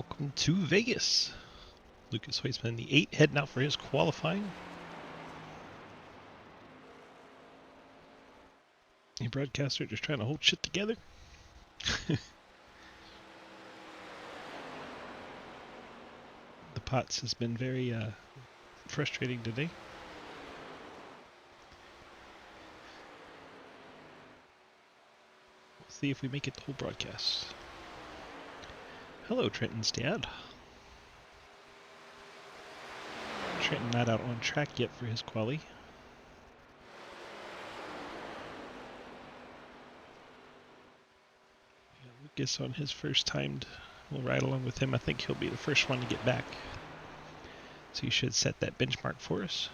Welcome to Vegas. Lucas Weissman, the 8, heading out for his qualifying. The broadcaster just trying to hold shit together. The Potts has been very frustrating today. We'll see if we make it the whole broadcast. Hello, Trenton's dad. Trenton not out on track yet for his quali. Lucas on his first timed. We'll ride along with him. I think he'll be the first one to get back. So he should set that benchmark for us.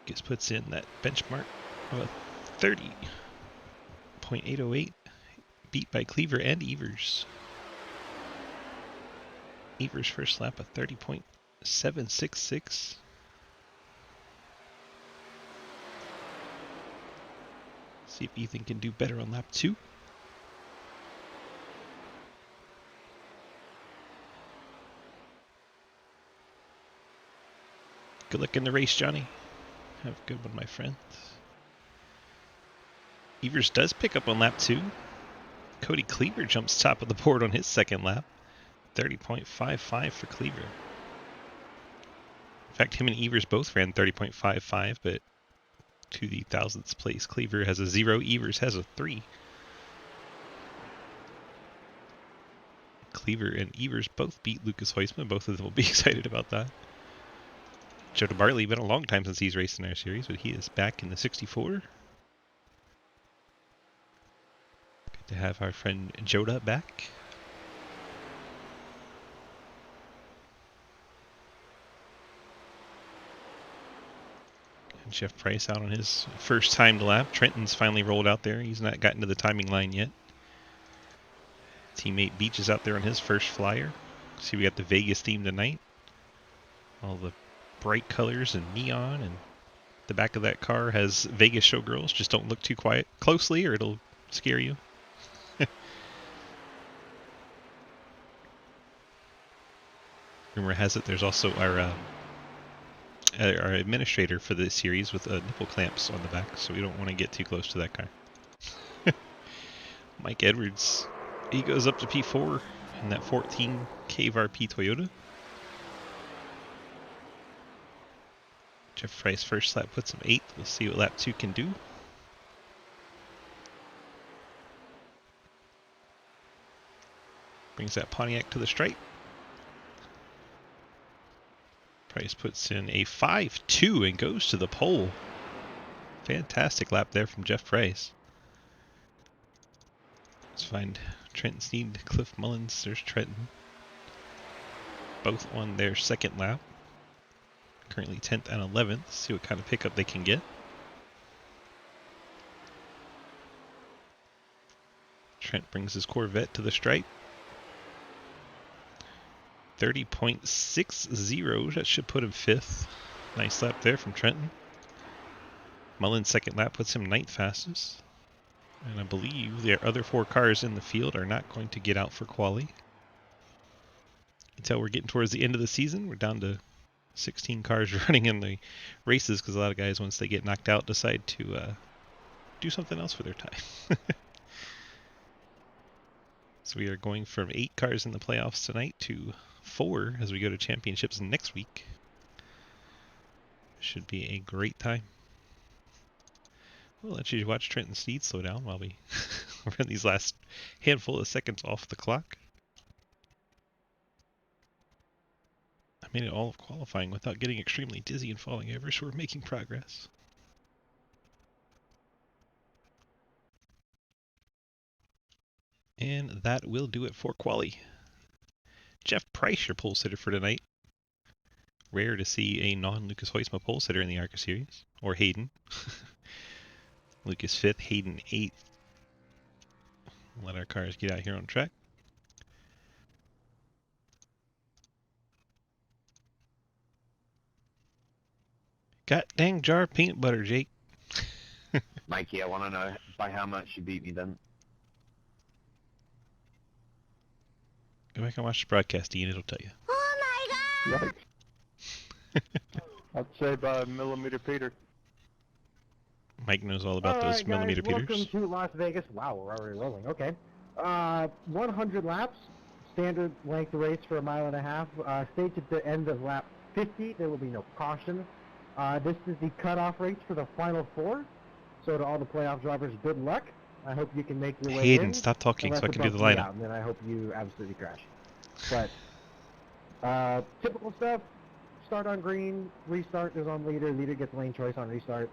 Lucas puts in that benchmark of a 30.808, beat by Cleaver and Evers. Evers' first lap a 30.766. See if Ethan can do better on lap 2. Good luck in the race, Johnny. Have a good one, my friend. Evers does pick up on lap 2. Cody Cleaver jumps top of the board on his second lap. 30.55 for Cleaver. In fact, him and Evers both ran 30.55, but to the thousandth place, Cleaver has a 0, Evers has a 3. Cleaver and Evers both beat Lucas Weissman. Both of them will be excited about that. Joe DeBarley, been a long time since he's raced in our series, but he is back in the 64. Good to have our friend Joda back. And Jeff Price out on his first timed lap. Trenton's finally rolled out there. He's not gotten to the timing line yet. Teammate Beach is out there on his first flyer. See, we got the Vegas theme tonight. All the bright colors and neon, and the back of that car has Vegas showgirls. Just don't look too closely or it'll scare you. Rumor has it there's also our administrator for the series with nipple clamps on the back, so we don't want to get too close to that car. Mike Edwards, he goes up to P4 in that 14 KVRP Toyota. Jeff Price first lap puts him 8th. We'll see what lap 2 can do. Brings that Pontiac to the stripe. Price puts in a 5.2 and goes to the pole. Fantastic lap there from Jeff Price. Let's find Trenton Sneed, Cliff Mullins. There's Trenton. Both on their second lap. Currently 10th and 11th. See what kind of pickup they can get. Trent brings his Corvette to the stripe. 30.60. That should put him 5th. Nice lap there from Trenton. Mullen's second lap puts him 9th fastest. And I believe the other 4 cars in the field are not going to get out for quali. Until we're getting towards the end of the season, we're down to 16 cars running in the races because a lot of guys, once they get knocked out, decide to do something else for their time. So we are going from 8 cars in the playoffs tonight to 4 as we go to championships next week. Should be a great time. We'll let you watch Trenton Sneed slow down while we run these last handful of seconds off the clock. I made it all of qualifying without getting extremely dizzy and falling over, so we're making progress. And that will do it for quali. Jeff Price, your pole sitter for tonight. Rare to see a non-Lucas Hoysma pole sitter in the ARCA series. Or Hayden. Lucas 5th, Hayden 8th. Let our cars get out here on track. God dang jar of peanut butter, Jake. Mikey, I want to know by how much you beat me then. Go back and watch the broadcast, Ian. It'll tell you. Oh my god! Yikes. I'd say by millimeter Peter. Mike knows all about those Alright guys, millimeter welcome Peters. to Las Vegas. Wow, we're already rolling, okay. 100 laps, standard length race for 1.5 miles. Stage at the end of lap 50, there will be no caution. This is the cutoff race for the final 4. So to all the playoff drivers, good luck. I hope you can make your way Hayden, in. stop talking so I can do the lineup. lineup. And then I hope you absolutely crash. But, typical stuff. Start on green, restart is on leader, leader gets lane choice on restart.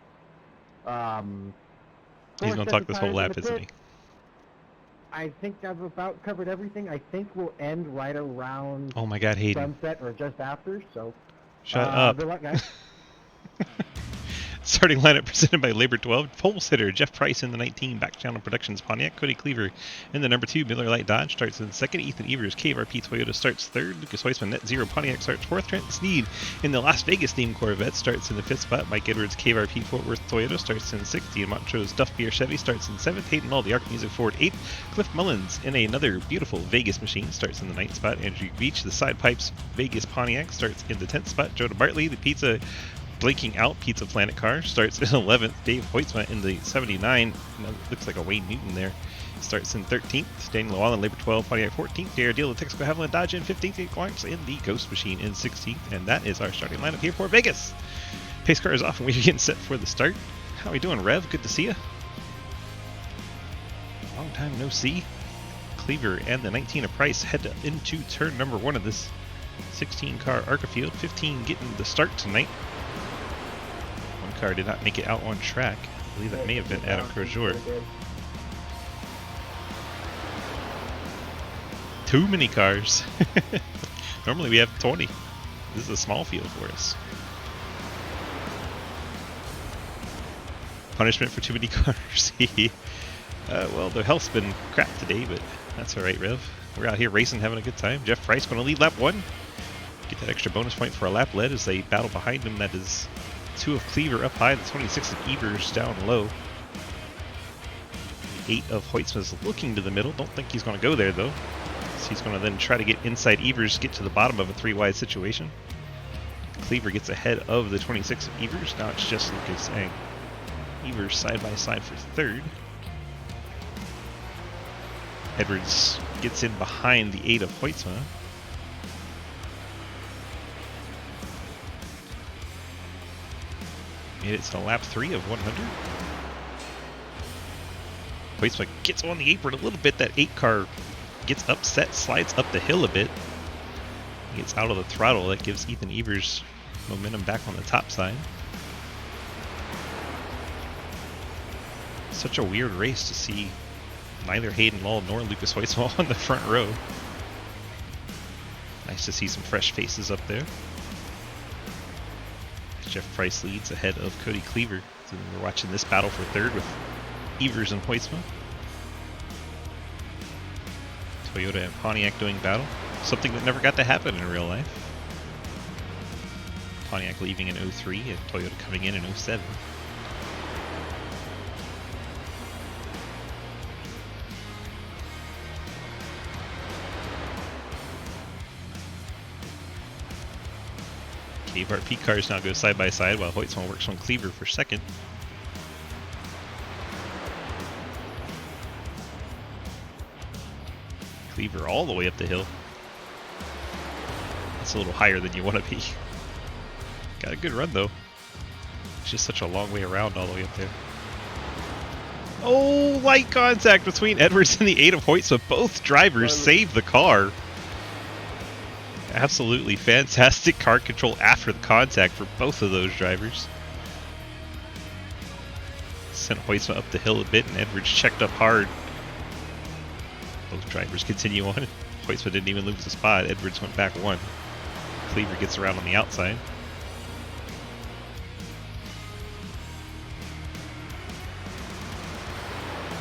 He's gonna talk this whole lap, isn't he? I think I've about covered everything. I think we'll end right around Oh my god, Hayden. sunset or just after, so... Shut up. Good luck, guys. Starting lineup presented by Labor 12. Pole sitter Jeff Price in the 19. Back Channel Productions Pontiac. Cody Cleaver in the number 2. Miller Lite Dodge starts in second. Ethan Evers KRP Toyota starts third. Lucas Weissman Net Zero Pontiac starts fourth. Trent Sneed in the Las Vegas themed Corvette starts in the 5th spot. Mike Edwards KRP Fort Worth Toyota starts in 6th. Ian Montrose Duff Beer Chevy starts in 7th. Hayden All the Arc Music Ford 8th. Cliff Mullins in another beautiful Vegas machine starts in the 9th spot. Andrew Beach the Side Pipes Vegas Pontiac starts in the 10th spot. Joe Bartley the Pizza Blinking Out Pizza Planet car starts in 11th. Dave Hoytsma in the 79. Looks like a Wayne Newton there. Starts in 13th. Daniel Llewellyn, Labor 12, Pontiac 14th. Dare Deal, the Texaco Haviland Dodge in 15th. Jake Lawrence in the Ghost Machine in 16th. And that is our starting lineup here for Vegas. Pace car is off and we're getting set for the start. How we doing, Rev? Good to see you. Long time no see. Cleaver and the 19 of Price head into turn number 1 of this 16 car ARCA field. 15 getting the start tonight. Car did not make it out on track. I believe that may have been Adam Crozier. Too many cars. Normally we have 20. This is a small field for us. Punishment for too many cars. Well, the health's been crap today, but that's alright, Rev. We're out here racing, having a good time. Jeff Price going to lead lap 1. Get that extra bonus point for a lap lead as they battle behind him. That is 2 of Cleaver up high, the 26 of Evers down low. The 8 of Hoytsma's looking to the middle. Don't think he's going to go there though. So he's going to then try to get inside Evers, get to the bottom of a 3-wide situation. Cleaver gets ahead of the 26 of Evers. Now it's just Lucas and Evers side by side for third. Edwards gets in behind the 8 of Hoytsma. Made it to lap 3 of 100. Hoytsma gets on the apron a little bit. That 8 car gets upset, slides up the hill a bit. Gets out of the throttle. That gives Ethan Evers momentum back on the top side. Such a weird race to see neither Hayden Law nor Lucas Hoytsma on the front row. Nice to see some fresh faces up there. Jeff Price leads ahead of Cody Cleaver. So we're watching this battle for third with Evers and Hoytsma. Toyota and Pontiac doing battle. Something that never got to happen in real life. Pontiac leaving in 03 and Toyota coming in 07. KRP cars now go side by side while Hoytsma works on Cleaver for second. Cleaver all the way up the hill. That's a little higher than you want to be. Got a good run though. It's just such a long way around all the way up there. Oh, light contact between Edwards and the 8 of Hoytsma. Both drivers saved the car. Absolutely fantastic car control after the contact for both of those drivers. Sent Hoytsma up the hill a bit and Edwards checked up hard. Both drivers continue on. Hoytsma didn't even lose the spot. Edwards went back 1. Cleaver gets around on the outside.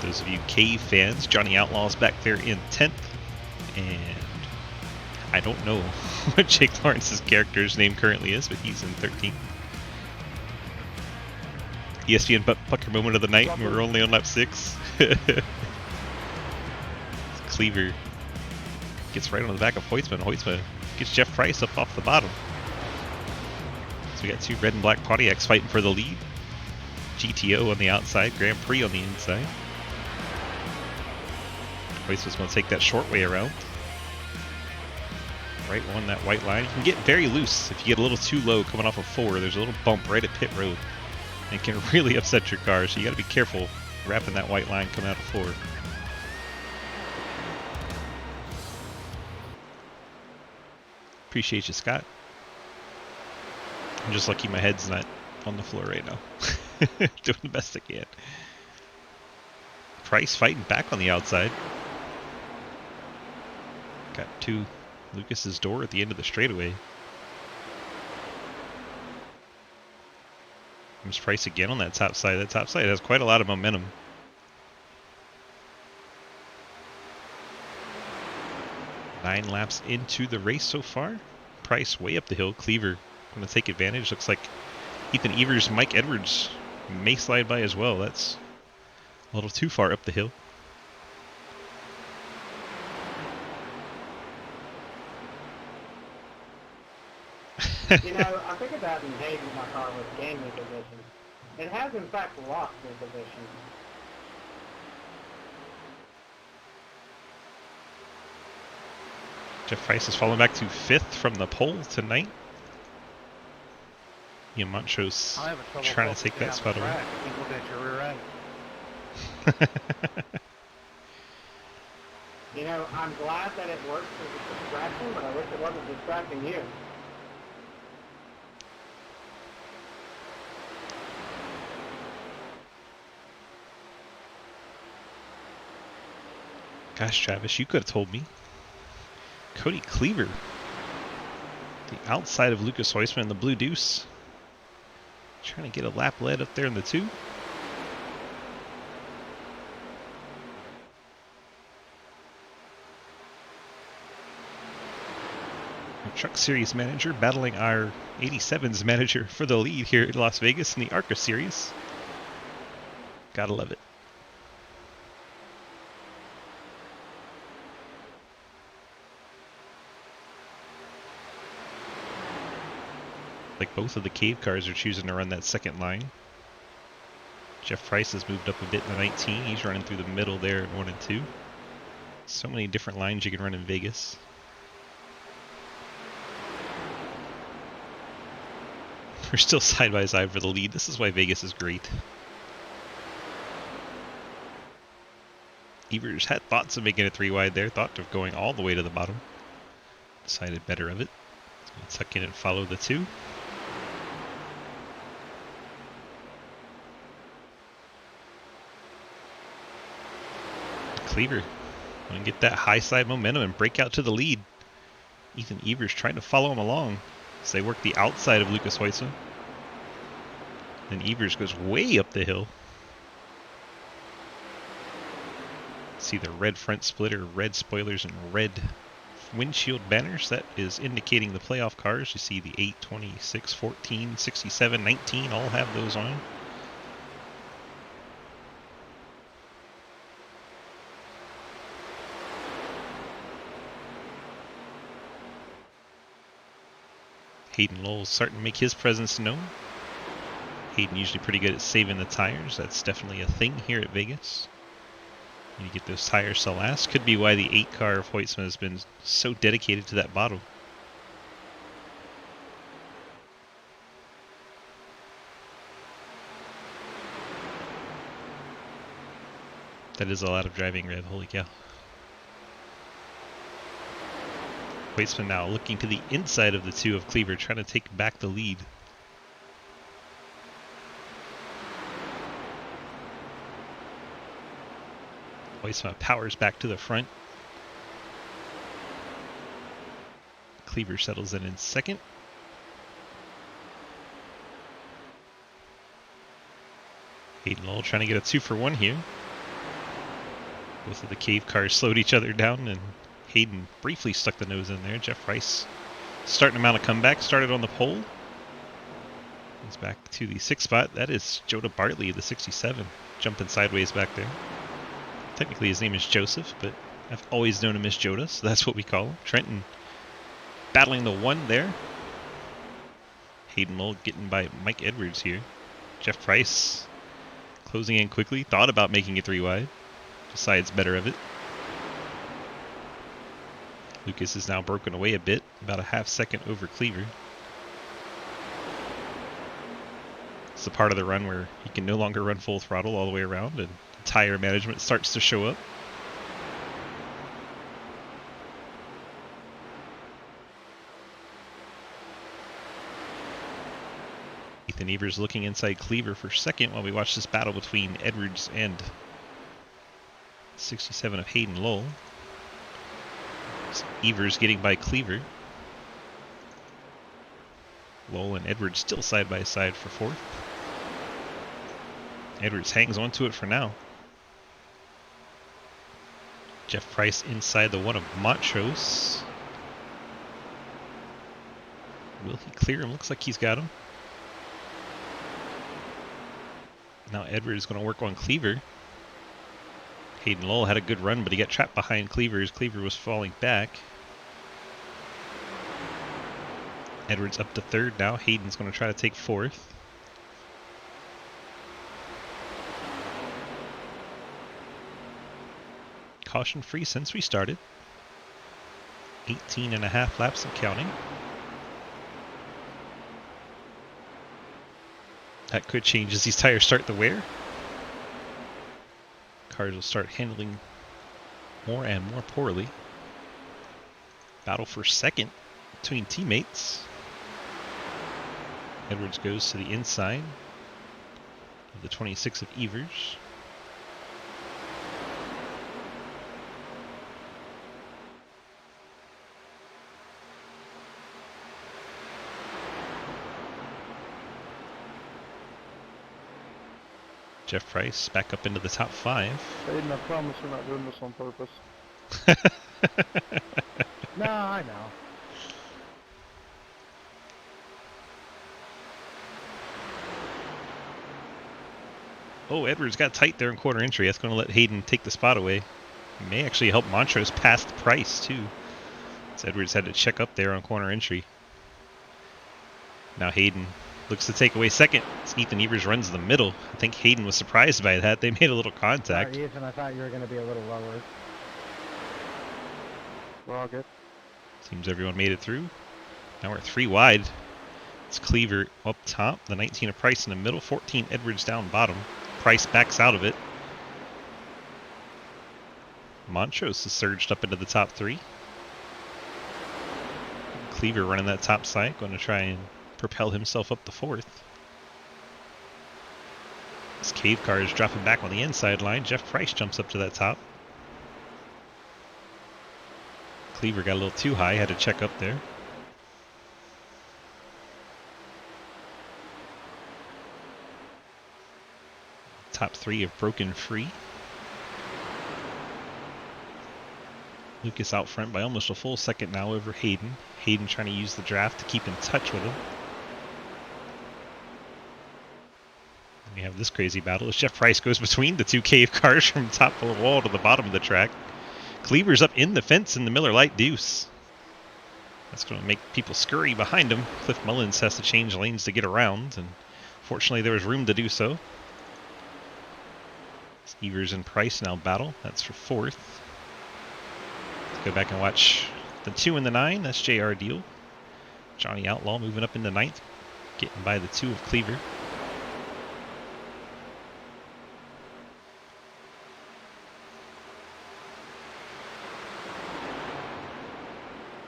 Those of you Cave fans, Johnny Outlaw's back there in 10th. And I don't know what Jake Lawrence's character's name currently is, but he's in 13th. ESPN butt pucker moment of the night, and we're only on lap 6. Cleaver gets right on the back of Hoytsman. Hoytsman gets Jeff Price up off the bottom. So we got two red and black Pontiacs fighting for the lead. GTO on the outside, Grand Prix on the inside. Hoytsman's going to take that short way around. Right on that white line. You can get very loose if you get a little too low coming off of 4. There's a little bump right at pit road. And it can really upset your car, so you got to be careful wrapping that white line coming out of 4. Appreciate you, Scott. I'm just lucky my head's not on the floor right now. Doing the best I can. Price fighting back on the outside. Got two Lucas's door at the end of the straightaway. Comes Price again on that top side. That top side has quite a lot of momentum. Nine laps into the race so far. Price way up the hill. Cleaver going to take advantage. Looks like Ethan Evers, Mike Edwards may slide by as well. That's a little too far up the hill. You know, I think about engaging my car with gaming position. It has in fact lost in position. Jeff Price has fallen back to 5th from the pole tonight. Yamancho's trying to take that spot away. Look at your rear end. You know, I'm glad that it works as a distraction, but I wish it wasn't distracting you. Gosh, Travis, you could have told me. Cody Cleaver. The outside of Lucas Hoytsman in the blue deuce. Trying to get a lap lead up there in the 2. Our Truck Series manager battling our 87's manager for the lead here at Las Vegas in the ARCA Series. Gotta love it. Like both of the cave cars are choosing to run that second line. Jeff Price has moved up a bit in the 19. He's running through the middle there at 1 and 2. So many different lines you can run in Vegas. We're still side by side for the lead. This is why Vegas is great. Evers had thoughts of making it 3 wide there. Thought of going all the way to the bottom. Decided better of it. He's going to tuck in and follow the 2. Cleaver going to get that high side momentum and break out to the lead. Ethan Evers trying to follow him along as they work the outside of Lucas Hoytsman. Then Evers goes way up the hill. See the red front splitter, red spoilers, and red windshield banners. That is indicating the playoff cars. You see the 8, 26, 14, 67, 19 all have those on. Hayden Lowell's starting to make his presence known. Hayden usually pretty good at saving the tires. That's definitely a thing here at Vegas. You get those tires to last. Could be why the 8 car of Hoytsman has been so dedicated to that bottle. That is a lot of driving, Rev. Holy cow. Hoytsman now looking to the inside of the 2 of Cleaver, trying to take back the lead. Hoytsman powers back to the front. Cleaver settles in second. Hayden Lowell trying to get a 2 for 1 here. Both of the cave cars slowed each other down, and Hayden briefly stuck the nose in there. Jeff Price starting to mount a comeback. Started on the pole. He's back to the 6th spot. That is Joda Bartley, the 67, jumping sideways back there. Technically his name is Joseph, but I've always known him as Joda, so that's what we call him. Trenton battling the 1 there. Hayden Lowell getting by Mike Edwards here. Jeff Price closing in quickly. Thought about making it 3 wide. Decides better of it. Lucas is now broken away a bit, about a ½ second over Cleaver. It's the part of the run where he can no longer run full throttle all the way around, and tire management starts to show up. Ethan Evers looking inside Cleaver for second while we watch this battle between Edwards and 67 of Hayden Lowell. Evers getting by Cleaver. Lowell and Edwards still side by side for 4th. Edwards hangs on to it for now. Jeff Price inside the 1 of Montrose. Will he clear him? Looks like he's got him. Now Edwards is going to work on Cleaver. Hayden Lowell had a good run, but he got trapped behind Cleaver as Cleaver was falling back. Edwards up to 3rd now. Hayden's going to try to take 4th. Caution free since we started. 18.5 laps and counting. That could change as these tires start to wear. Cars will start handling more and more poorly. Battle for second between teammates. Edwards goes to the inside of the 26 of Evers. Jeff Price back up into the top 5. Aiden, I promise we're not doing this on purpose. No, I know. Oh, Edwards got tight there in quarter entry. That's going to let Hayden take the spot away. He may actually help Montrose past Price, too. So Edwards had to check up there on corner entry. Now Hayden looks to take away second. Ethan Evers runs the middle. I think Hayden was surprised by that. They made a little contact. Sorry, Ethan, I thought you were going to be a little lower. We're all good. Seems everyone made it through. Now we're 3 wide. It's Cleaver up top. The 19 of Price in the middle. 14 Edwards down bottom. Price backs out of it. Montrose has surged up into the top 3. Cleaver running that top side. Going to try and propel himself up to 4th. This cave car is dropping back on the inside line. Jeff Price jumps up to that top. Cleaver got a little too high, had to check up there. Top 3 have broken free. Lucas out front by almost a full second now over Hayden. Hayden trying to use the draft to keep in touch with him. And we have this crazy battle as Jeff Price goes between the 2 cave cars from top of the wall to the bottom of the track. Cleaver's up in the fence in the Miller Lite Deuce. That's going to make people scurry behind him. Cliff Mullins has to change lanes to get around, and fortunately there was room to do so. Evers and Price now battle. That's for 4th. Let's go back and watch the 2 and the 9. That's JR Deal. Johnny Outlaw moving up into 9th, getting by the 2 of Cleaver.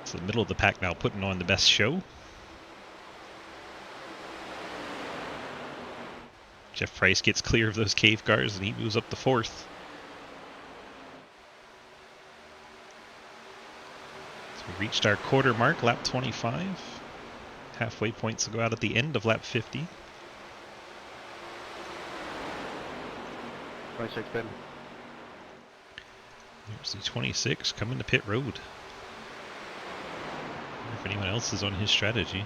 It's the middle of the pack now putting on the best show. Jeff Price gets clear of those cave cars and he moves up to 4th. So we reached our quarter mark, lap 25. Halfway points will go out at the end of lap 50. 26 pin. There's the 26 coming to pit road. If anyone else is on his strategy.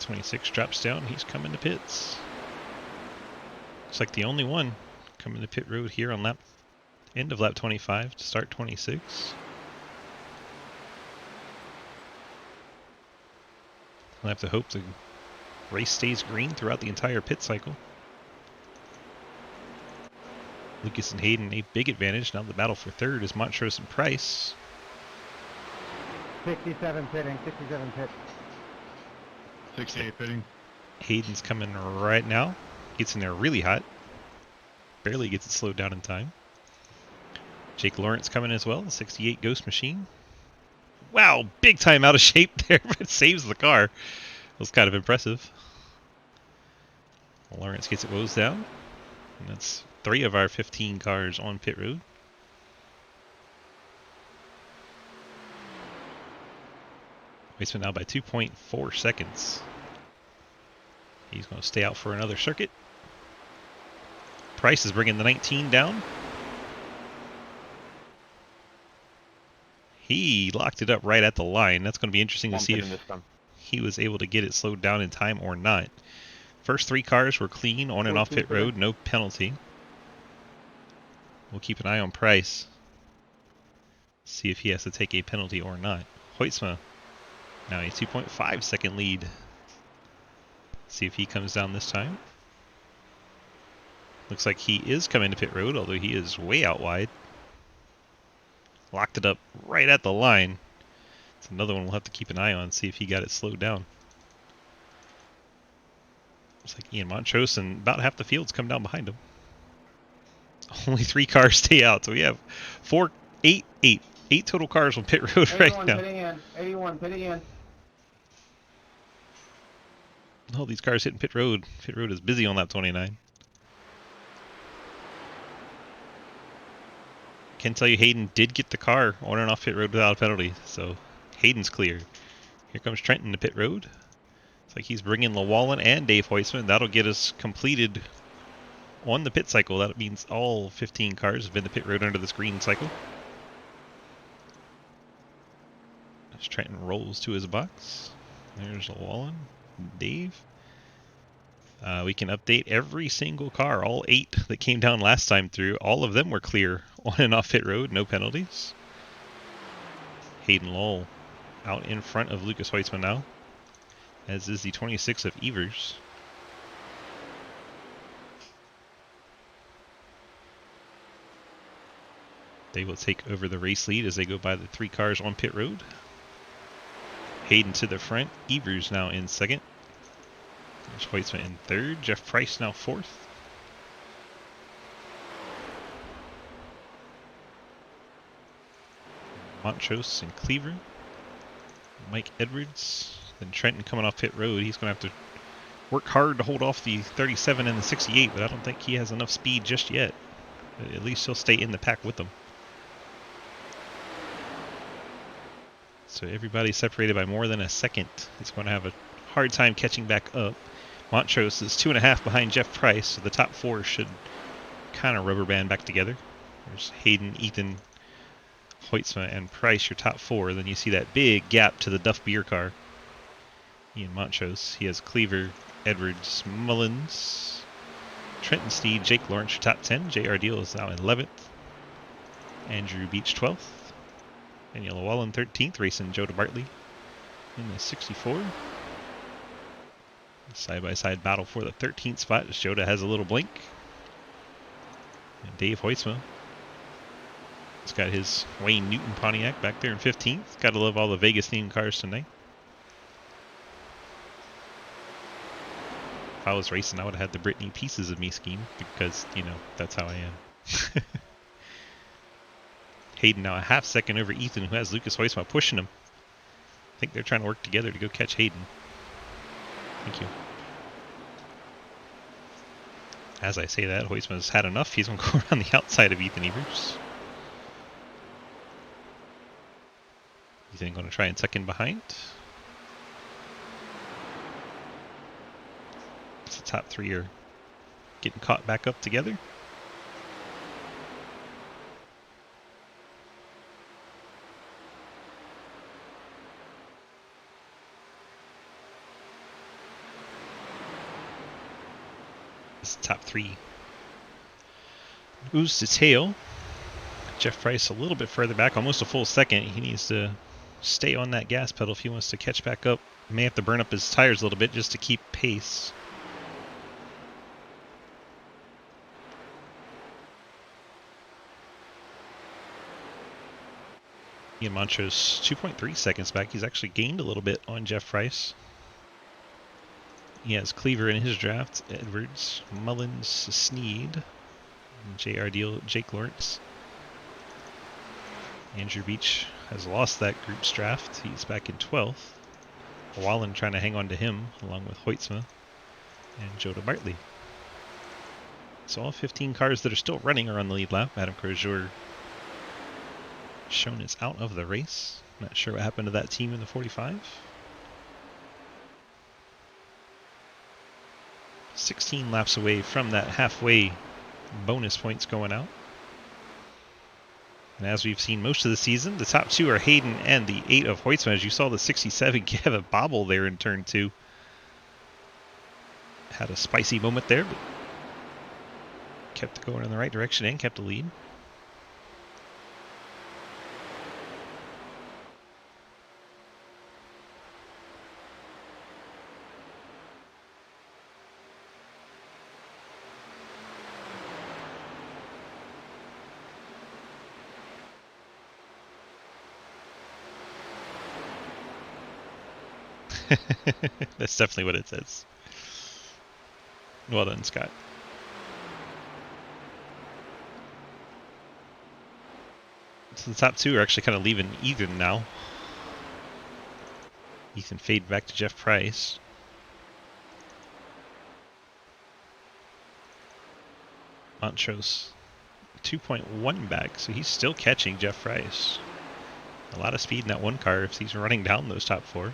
26 drops down. He's coming to pits. Looks like the only one coming to pit road here on end of lap 25 to start 26. We'll have to hope the race stays green throughout the entire pit cycle. Lucas and Hayden a big advantage. Now the battle for third is Montrose and Price. 67 pitting, 67 pit. 68 pitting. Hayden's coming right now. Gets in there really hot. Barely gets it slowed down in time. Jake Lawrence coming as well. 68 Ghost Machine. Wow, big time out of shape there, but saves the car. It was kind of impressive. Lawrence gets it woes down. And that's 3 of our 15 cars on pit road. Waitsman now by 2.4 seconds. He's going to stay out for another circuit. Price is bringing the 19 down. He locked it up right at the line. That's going to be interesting to see if he was able to get it slowed down in time or not. First 3 cars were clean on and off pit road, no penalty. We'll keep an eye on Price. See if he has to take a penalty or not. Hoytsma, now a 2.5 second lead. See if he comes down this time. Looks like he is coming to pit road, although he is way out wide. Locked it up right at the line. It's another one we'll have to keep an eye on, see if he got it slowed down. Looks like Ian Montrose and about half the field's come down behind him. Only 3 cars stay out, so we have 8 total cars on pit road right now. 81 pitting in. All these cars hitting pit road. Pit road is busy on lap 29. Can tell you Hayden did get the car on and off pit road without a penalty, so Hayden's clear. Here comes Trenton to pit road. It's like he's bringing Llewellyn and Dave Hoytsman. That'll get us completed on the pit cycle. That means all 15 cars have been to pit road under this green cycle. As Trenton rolls to his box. There's Llewellyn, Dave. We can update every single car, all 8 that came down last time through. All of them were clear on and off pit road, no penalties. Hayden Lowell out in front of Lucas Hoytsman now, as is the 26 of Evers. They will take over the race lead as they go by the 3 cars on pit road. Hayden to the front, Evers now in second. There's Hoytsman in third, Jeff Price now fourth. Montrose and Cleaver. Mike Edwards. Then Trenton coming off pit road. He's going to have to work hard to hold off the 37 and the 68, but I don't think he has enough speed just yet. But at least he'll stay in the pack with them. So everybody's separated by more than a second. He's going to have a hard time catching back up. Montrose is 2.5 behind Jeff Price, so the top 4 should kind of rubber band back together. There's Hayden, Ethan, Hoytsma, and Price, your top 4. Then you see that big gap to the Duff Beer car. Ian Montrose. He has Cleaver, Edwards, Mullins, Trenton Steed, Jake Lawrence, your top 10. J.R. Deal is now in 11th. Andrew Beach 12th. Daniel Llewellyn 13th, racing Joe Bartley in the 64. Side-by-side battle for the 13th spot as Joda has a little blink. And Dave Hoytsma has got his Wayne Newton Pontiac back there in 15th. Gotta love all the Vegas-themed cars tonight. If I was racing, I would have had the Brittany Pieces of Me scheme because, you know, that's how I am. Hayden now a half second over Ethan, who has Lucas Hoytsma pushing him. I think they're trying to work together to go catch Hayden. Thank you. As I say that, Hoytsman's had enough. He's going to go around the outside of Ethan Evers. Ethan going to try and tuck in behind. The top 3 are getting caught back up together. As the top 3 moves to tail. Jeff Price a little bit further back, almost a full second. He needs to stay on that gas pedal if he wants to catch back up. May have to burn up his tires a little bit just to keep pace. Ian Montrose 2.3 seconds back. He's actually gained a little bit on Jeff Price. He has Cleaver in his draft, Edwards, Mullins, Sneed, J.R. Deal, Jake Lawrence. Andrew Beach has lost that group's draft. He's back in 12th. Wallen trying to hang on to him, along with Hoytsma and Joda Bartley. So all 15 cars that are still running are on the lead lap. Adam Crozier shown is out of the race. Not sure what happened to that team in the 45. 16 laps away from that halfway bonus points going out. And as we've seen most of the season, the top 2 are Hayden and the 8 of Hoytsma. As you saw, the 67 have a bobble there in turn 2. Had a spicy moment there, but kept it going in the right direction and kept the lead. That's definitely what it says. Well done, Scott. So the top 2 are actually kind of leaving even now. Ethan fade back to Jeff Price. Montrose 2.1 back, so he's still catching Jeff Price. A lot of speed in that one car if he's running down those top 4.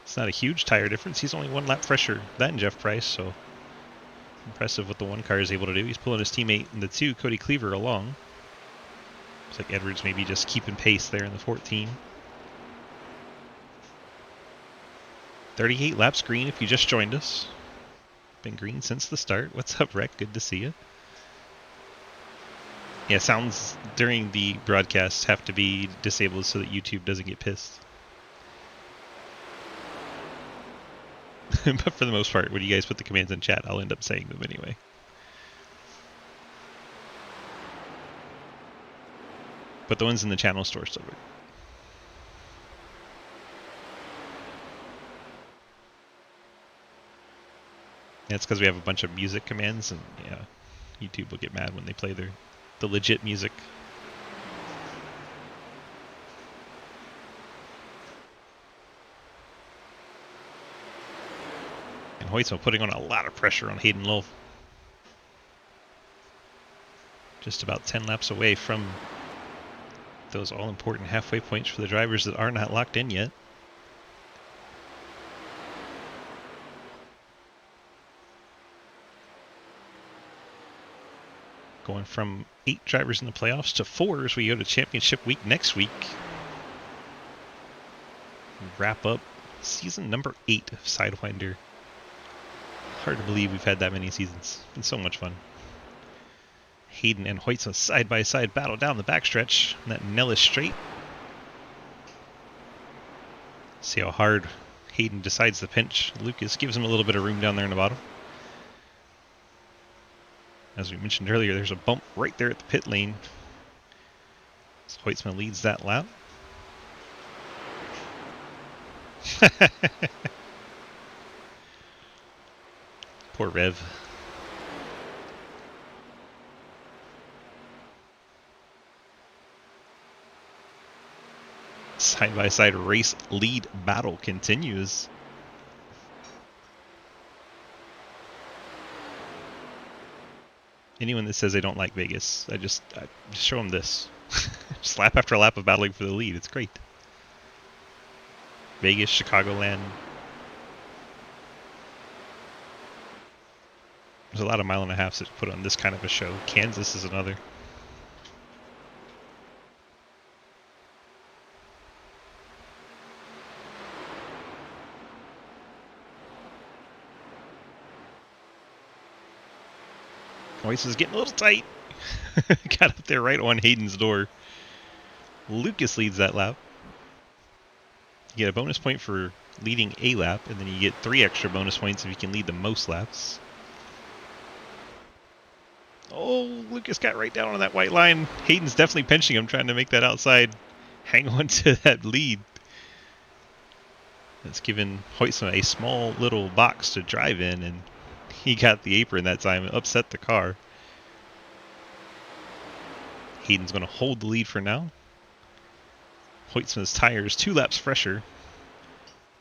It's not a huge tire difference. He's only 1 lap fresher than Jeff Price, so impressive what the one car is able to do. He's pulling his teammate in the 2, Cody Cleaver, along. Looks like Edwards maybe just keeping pace there in the 14. 38 laps green if you just joined us. Been green since the start. What's up, Rec? Good to see you. Yeah, sounds during the broadcast have to be disabled so that YouTube doesn't get pissed. But for the most part, when you guys put the commands in chat, I'll end up saying them anyway. But the ones in the channel store still work. Yeah, it's because we have a bunch of music commands, and yeah, YouTube will get mad when they play the legit music. And Hoytsma putting on a lot of pressure on Hayden Lowe. Just about 10 laps away from those all-important halfway points for the drivers that are not locked in yet. Going from 8 drivers in the playoffs to 4 as we go to championship week next week. Wrap up season number 8 of Sidewinder. Hard to believe we've had that many seasons. It's been so much fun. Hayden and Hoytsma side-by-side battle down the backstretch. That Nellis straight. See how hard Hayden decides to pinch. Lucas gives him a little bit of room down there in the bottom. As we mentioned earlier, there's a bump right there at the pit lane. So Hoytsma leads that lap. Poor Rev. Side-by-side race lead battle continues. Anyone that says they don't like Vegas, I just show them this. Just lap after lap of battling for the lead. It's great. Vegas, Chicagoland. There's a lot of mile and a halves that put on this kind of a show. Kansas is another. Voice is getting a little tight. Got up there right on Hayden's door. Lucas leads that lap. You get a bonus point for leading a lap, and then you get 3 extra bonus points if you can lead the most laps. Oh, Lucas got right down on that white line. Hayden's definitely pinching him, trying to make that outside hang on to that lead. That's given Hoytsma a small little box to drive in, and he got the apron that time and upset the car. Hayden's going to hold the lead for now. Hoytsma's tire is 2 laps fresher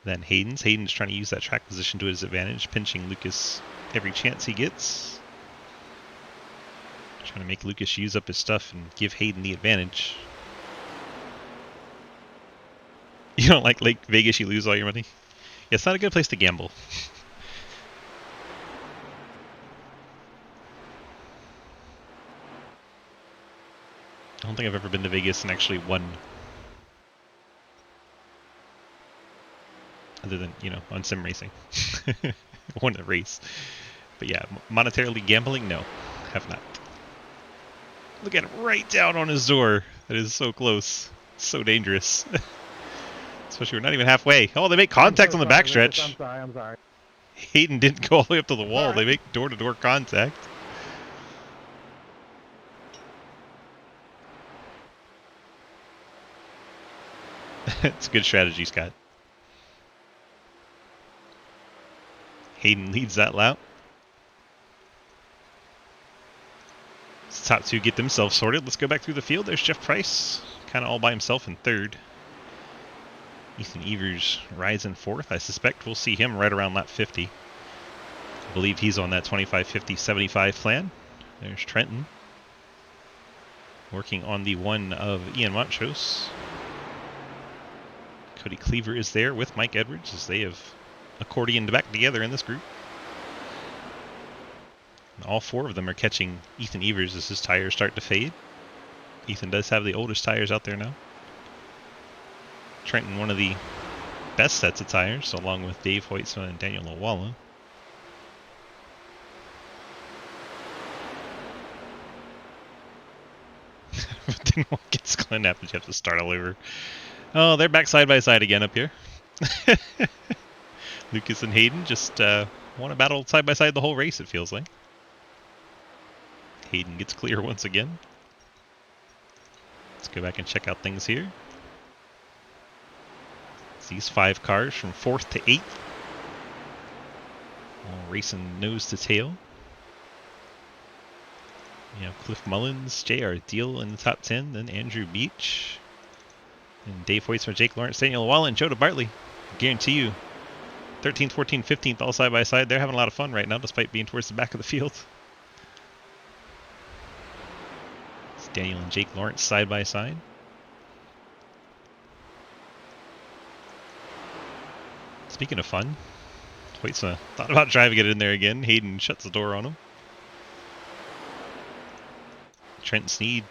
than Hayden's. Hayden's trying to use that track position to his advantage, pinching Lucas every chance he gets. Trying to make Lucas use up his stuff and give Hayden the advantage. You don't like Lake Vegas, you lose all your money? Yeah, it's not a good place to gamble. I don't think I've ever been to Vegas and actually won. Other than, you know, on sim racing. Won a race. But yeah, monetarily gambling, no. Have not. Look at him right down on his door. That is so close. So dangerous. Especially we're not even halfway. Oh, they make contact on the backstretch. I'm sorry. Hayden didn't go all the way up to the wall. They make door-to-door contact. It's a good strategy, Scott. Hayden leads that lap. The top 2 get themselves sorted. Let's go back through the field. There's Jeff Price, kind of all by himself in 3rd. Ethan Evers rides in 4th. I suspect we'll see him right around lap 50. I believe he's on that 25, 50, 75 plan. There's Trenton, working on the one of Ian Montrose. Cody Cleaver is there with Mike Edwards as they have accordioned back together in this group. And all 4 of them are catching Ethan Evers as his tires start to fade. Ethan does have the oldest tires out there now. Trenton, one of the best sets of tires, along with Dave Hoytsma and Daniel Lawala. But then one gets Glenn happens, you have to start all over. Oh, they're back side by side again up here. Lucas and Hayden just want to battle side by side the whole race, it feels like. Hayden gets clear once again. Let's go back and check out things here. It's these 5 cars from 4th to 8th. All racing nose to tail. You have Cliff Mullins, J.R. Deal in the top 10, then Andrew Beach, and Dave Hoytsma, Jake Lawrence, Daniel Wallen, and Joe Bartley. I guarantee you, 13th, 14th, 15th, all side by side. They're having a lot of fun right now, despite being towards the back of the field. It's Daniel and Jake Lawrence side by side. Speaking of fun, Hoytsma thought about driving it in there again. Hayden shuts the door on him. Trent Sneed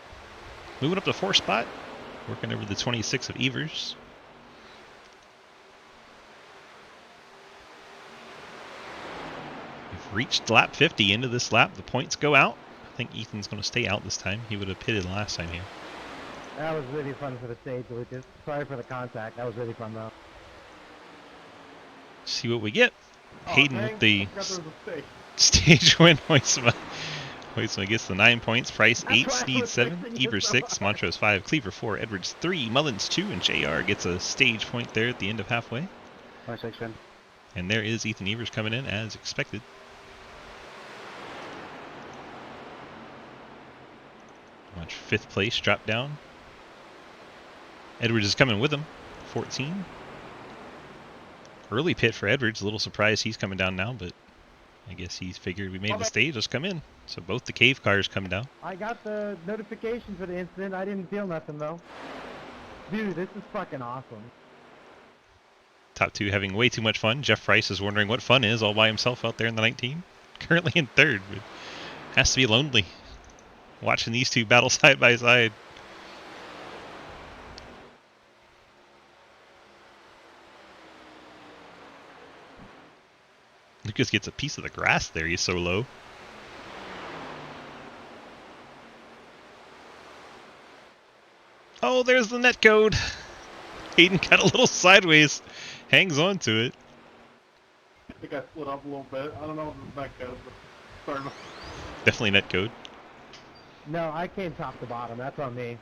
moving up the 4th spot, working over the 26 of Evers. We've reached lap 50 into this lap. The points go out. I think Ethan's going to stay out this time. He would have pitted last time here. That was really fun for the stage, Lucas. Sorry for the contact. That was really fun, though. See what we get. Oh, Hayden dang, with the I forgot there was a stake. stage win. Hoytsma gets the 9 points. Price That's 8, why I Sneed was 7, fixing you Evers so 6, hard. Montrose 5, Cleaver 4, Edwards 3, Mullins 2, and JR gets a stage point there at the end of halfway. Nice section. And there is Ethan Evers coming in as expected. Watch 5th place drop down. Edwards is coming with him, 14. Early pit for Edwards. A little surprised he's coming down now, but I guess he's figured we made the stage. Let's come in. So both the cave cars come down. I got the notification for the incident. I didn't feel nothing, though. Dude, this is fucking awesome. Top 2 having way too much fun. Jeff Price is wondering what fun is all by himself out there in the 19. Currently in 3rd, but has to be lonely watching these 2 battle side by side. Lucas gets a piece of the grass there. He's so low. Oh, there's the net code. Hayden got a little sideways. Hangs on to it. I think I split up a little bit. I don't know if it's that good, but sorry. Definitely net code. No, I came top to bottom. That's on me.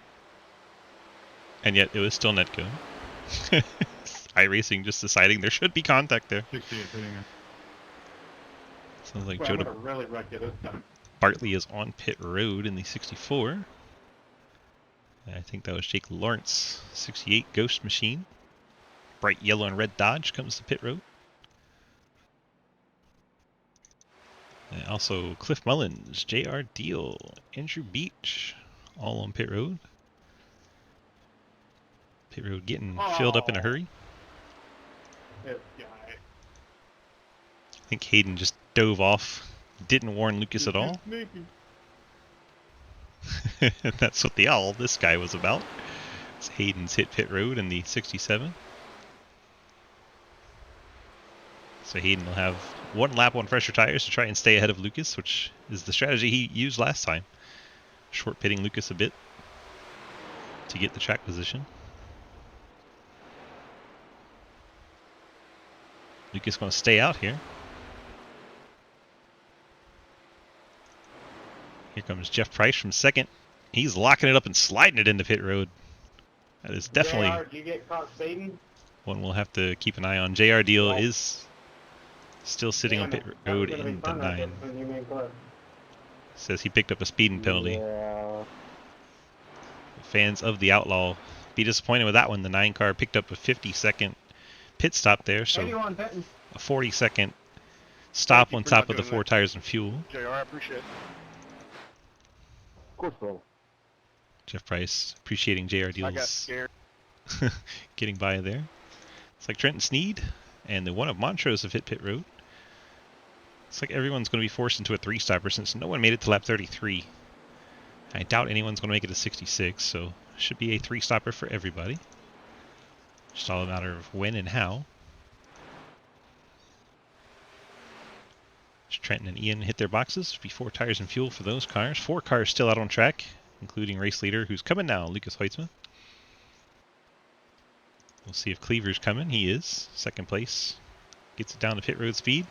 And yet it was still net code. iRacing just deciding there should be contact there. 68 hitting it. Sounds like Well, Joe I'm gonna really wreck it this time. Bartley is on pit road in the 64. I think that was Jake Lawrence. 68 Ghost Machine. Bright yellow and red Dodge comes to pit road. And also Cliff Mullins, JR Deal, Andrew Beach, all on pit road. Pit road getting filled up in a hurry. This guy. I think Hayden just dove off. Didn't warn Lucas at all. Sneaky. That's what all this guy was about. It's Hayden's hit pit road in the 67. So Hayden will have one lap on fresher tires to try and stay ahead of Lucas, which is the strategy he used last time. Short pitting Lucas a bit to get the track position. Lucas going to stay out here. Here comes Jeff Price from second. He's locking it up and sliding it into pit road. That is definitely JR, did you get caught speeding? one we'll have to keep an eye on. JR Deal Well, is still sitting on pit road in the 9. Cliff. Says he picked up a speeding penalty. Yeah. Fans of the Outlaw be disappointed with that one. The 9 car picked up a 50-second pit stop there, so a 40-second stop you on for top not of the doing 4 that. tires and fuel. JR, I appreciate it. Of course, bro. Jeff Price appreciating JR I got Deal's scared. getting by there. It's like Trenton Sneed and the one of Montrose have hit pit road. It's like everyone's going to be forced into a 3-stopper since no one made it to lap 33. I doubt anyone's going to make it to 66, so should be a 3-stopper for everybody. Just all a matter of when and how. As Trenton and Ian hit their boxes, be 4 tires and fuel for those cars. 4 cars still out on track, including race leader who's coming now, Lucas Hoitzman. We'll see if Cleaver's coming. He is. Second place. Gets it down to pit road speed.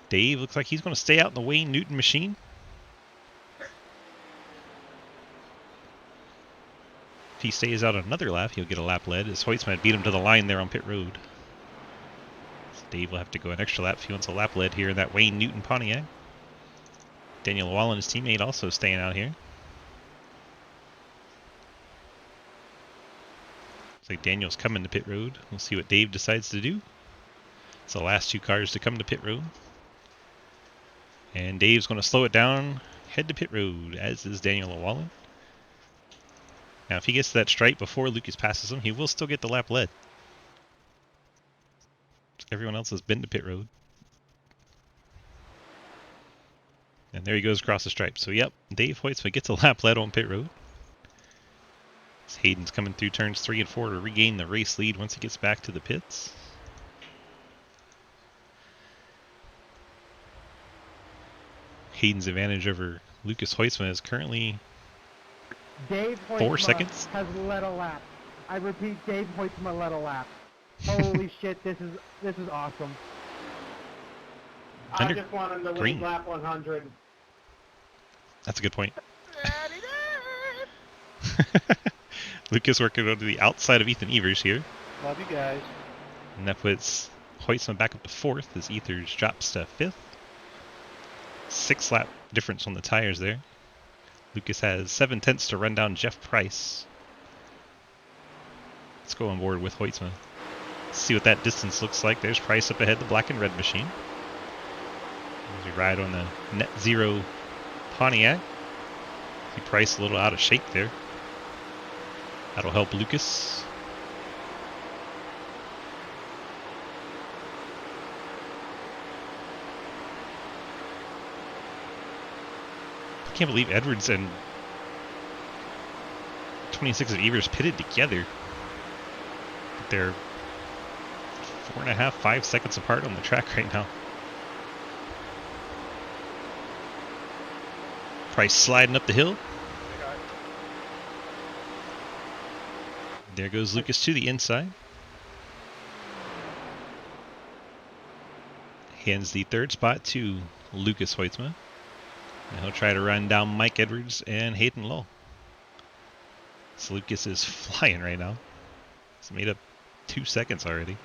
Dave looks like he's going to stay out in the Wayne Newton machine. If he stays out another lap, he'll get a lap lead, as Hoitzman beat him to the line there on pit road. So Dave will have to go an extra lap if he wants a lap lead here in that Wayne Newton Pontiac. Daniel Wall and his teammate also staying out here. Looks like Daniel's coming to pit road. We'll see what Dave decides to do. It's the last 2 cars to come to pit road. And Dave's going to slow it down, head to pit road, as is Daniel Llewellyn. Now, if he gets to that stripe before Lucas passes him, he will still get the lap lead. Everyone else has been to pit road. And there he goes across the stripe. So, yep, Dave Hoitzman gets a lap lead on pit road. As Hayden's coming through turns 3 and 4 to regain the race lead once he gets back to the pits. Hayden's advantage over Lucas Hoitzman is currently Dave 4 Hoytma seconds. has led a lap. I repeat, Dave Hoytma led a lap. Holy shit, this is awesome. Under I just want him to green. lead lap 100. That's a good point. Lucas working on the outside of Ethan Evers here. Love you guys. And that puts Hoitzman back up to 4th as Ethers drops to 5th. 6 lap difference on the tires there. Lucas has 7 tenths to run down Jeff Price. Let's go on board with Hoitzman. See what that distance looks like. There's Price up ahead, the black and red machine. As we ride on the Net Zero Pontiac. See Price a little out of shape there. That'll help Lucas. I can't believe Edwards and 26 of Evers pitted together. But they're 4.5, 5 seconds apart on the track right now. Price sliding up the hill. There goes Lucas to the inside. Hands the third spot to Lucas Hoitzma. And he'll try to run down Mike Edwards and Hayden Lowe. So Lucas is flying right now. He's made up 2 seconds already.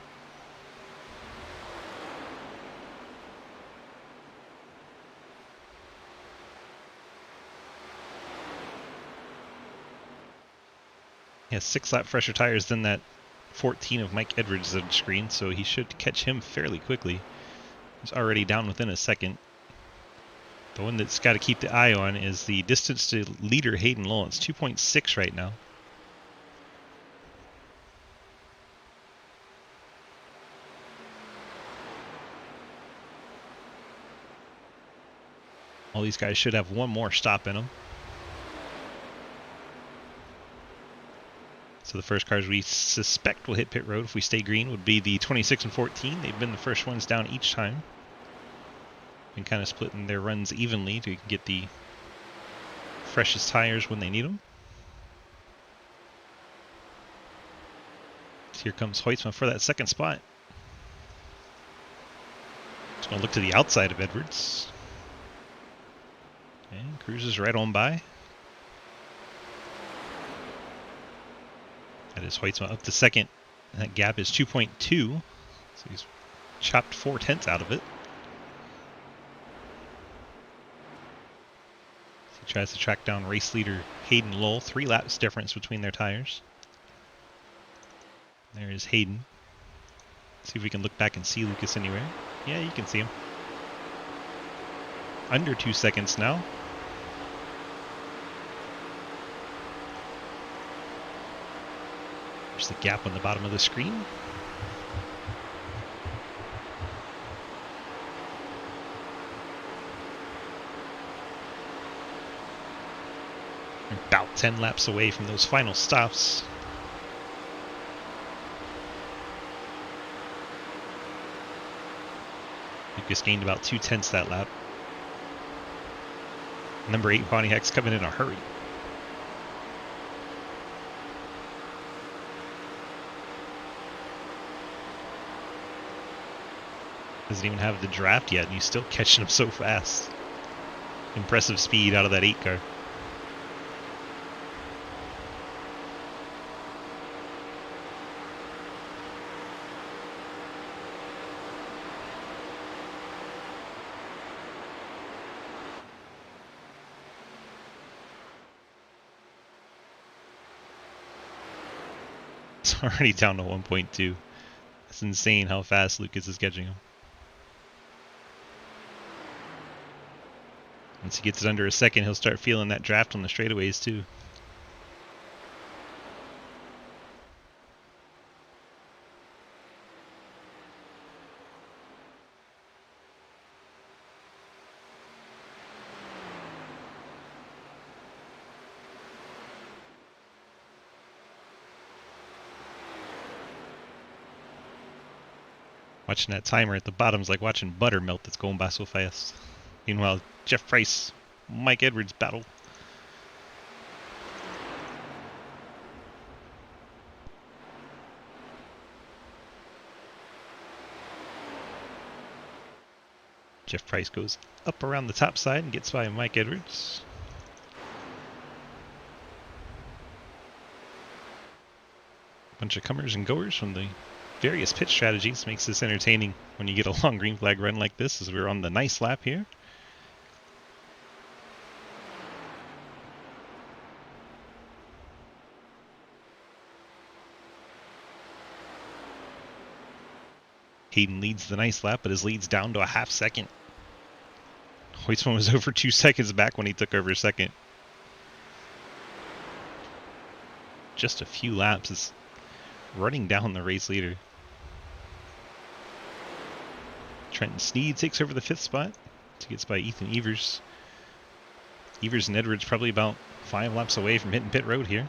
He has 6 lap fresher tires than that 14 of Mike Edwards on screen, so he should catch him fairly quickly. He's already down within a second. The one that's got to keep the eye on is the distance to leader Hayden Lowe. It's 2.6 right now. All these guys should have one more stop in them. So the first cars we suspect will hit pit road if we stay green would be the 26 and 14. They've been the first ones down each time. And kind of splitting their runs evenly to get the freshest tires when they need them. So here comes Hoitzma for that second spot. Just going to look to the outside of Edwards. And cruises right on by. That is Hoitzma up to second. And that gap is 2.2. So he's chopped 4/10 out of it. He tries to track down race leader Hayden Lowe. 3 laps difference between their tires. There is Hayden. See if we can look back and see Lucas anywhere. Yeah, you can see him. Under 2 seconds now. There's the gap on the bottom of the screen. About 10 laps away from those final stops. Lucas gained about 2/10 that lap. Number 8 Pontiac's coming in a hurry. Doesn't even have the draft yet, and he's still catching him so fast. Impressive speed out of that 8 car. It's already down to 1.2. It's insane how fast Lucas is catching him. Once he gets it under a second, he'll start feeling that draft on the straightaways too. Watching that timer at the bottom is like watching butter melt that's going by so fast. Meanwhile, Jeff Price, Mike Edwards battle. Jeff Price goes up around the top side and gets by Mike Edwards. Bunch of comers and goers from the various pit strategies. Makes this entertaining when you get a long green flag run like this, as we're on the nice lap here. Hayden leads the nice lap, but his lead's down to a half second. Hoitzma was over 2 seconds back when he took over second. Just a few laps is running down the race leader. Trenton Sneed takes over the 5th spot. He gets by Ethan Evers. Evers and Edwards probably about 5 laps away from hitting pit road here.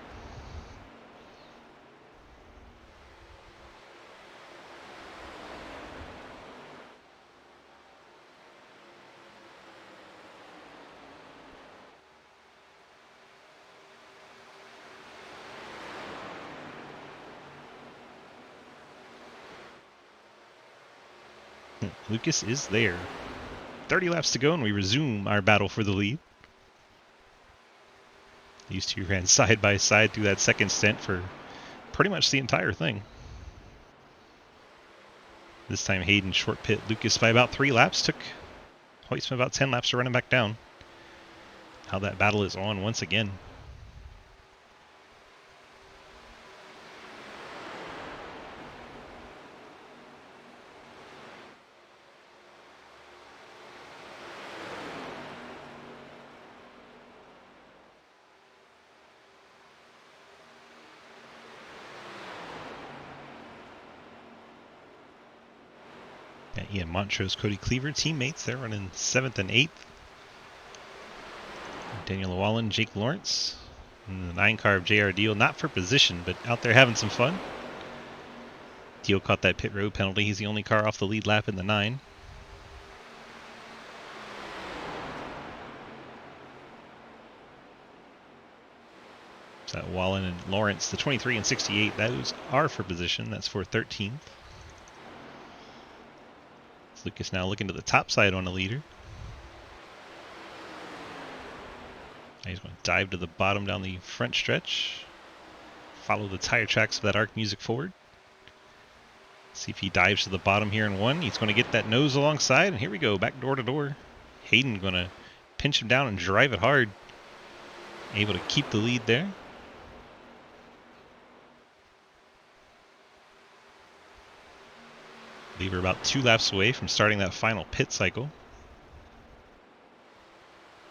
Lucas is there. 30 laps to go, and we resume our battle for the lead. These two ran side by side through that second stint for pretty much the entire thing. This time Hayden short pit Lucas by about 3 laps. Took Hoytsman about 10 laps to run him back down. How that battle is on once again. Ian Montrose, Cody Cleaver, teammates. They're running 7th and 8th. Daniel Llewellyn, Jake Lawrence. And the 9 car of JR Deal, not for position, but out there having some fun. Deal caught that pit road penalty. He's the only car off the lead lap in the 9. So that Wallen and Lawrence, the 23 and 68, those are for position. That's for 13th. Lucas now looking to the top side on the leader. Now he's going to dive to the bottom down the front stretch. Follow the tire tracks of that ARC music forward. See if he dives to the bottom here in 1. He's going to get that nose alongside, and here we go, back door to door. Hayden going to pinch him down and drive it hard. Able to keep the lead there. Leave her about 2 laps away from starting that final pit cycle.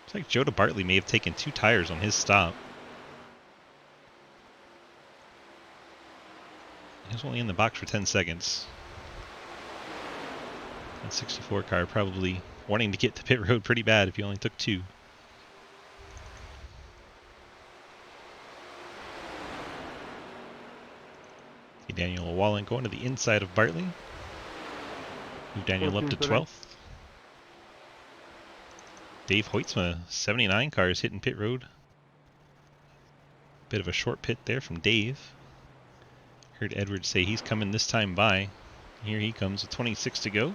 Looks like Joe Bartley may have taken 2 tires on his stop. He was only in the box for 10 seconds. That 64 car probably wanting to get to pit road pretty bad if he only took 2. Daniel Wallen going to the inside of Bartley. Move Daniel up to 12th. Dave Hoytsma, 79 cars hitting pit road. Bit of a short pit there from Dave. Heard Edwards say he's coming this time by. Here he comes with 26 to go.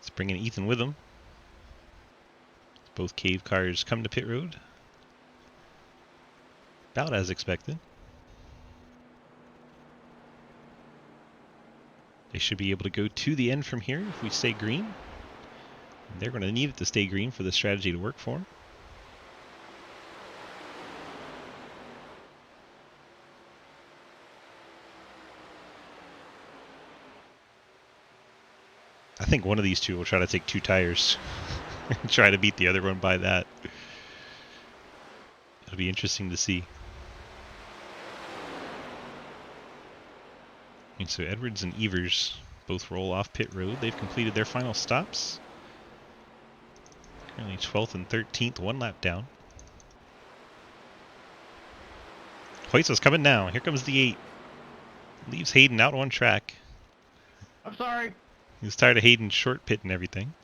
He's bringing Ethan with him. Both cave cars come to pit road. About as expected. They should be able to go to the end from here if we stay green. They're going to need it to stay green for the strategy to work for them. I think one of these two will try to take 2 tires and try to beat the other one by that. It'll be interesting to see. And so Edwards and Evers both roll off pit road. They've completed their final stops. Currently 12th and 13th, 1 lap down. Hoyt's coming down. Here comes the 8. Leaves Hayden out on track. I'm sorry. He was tired of Hayden's short pit and everything.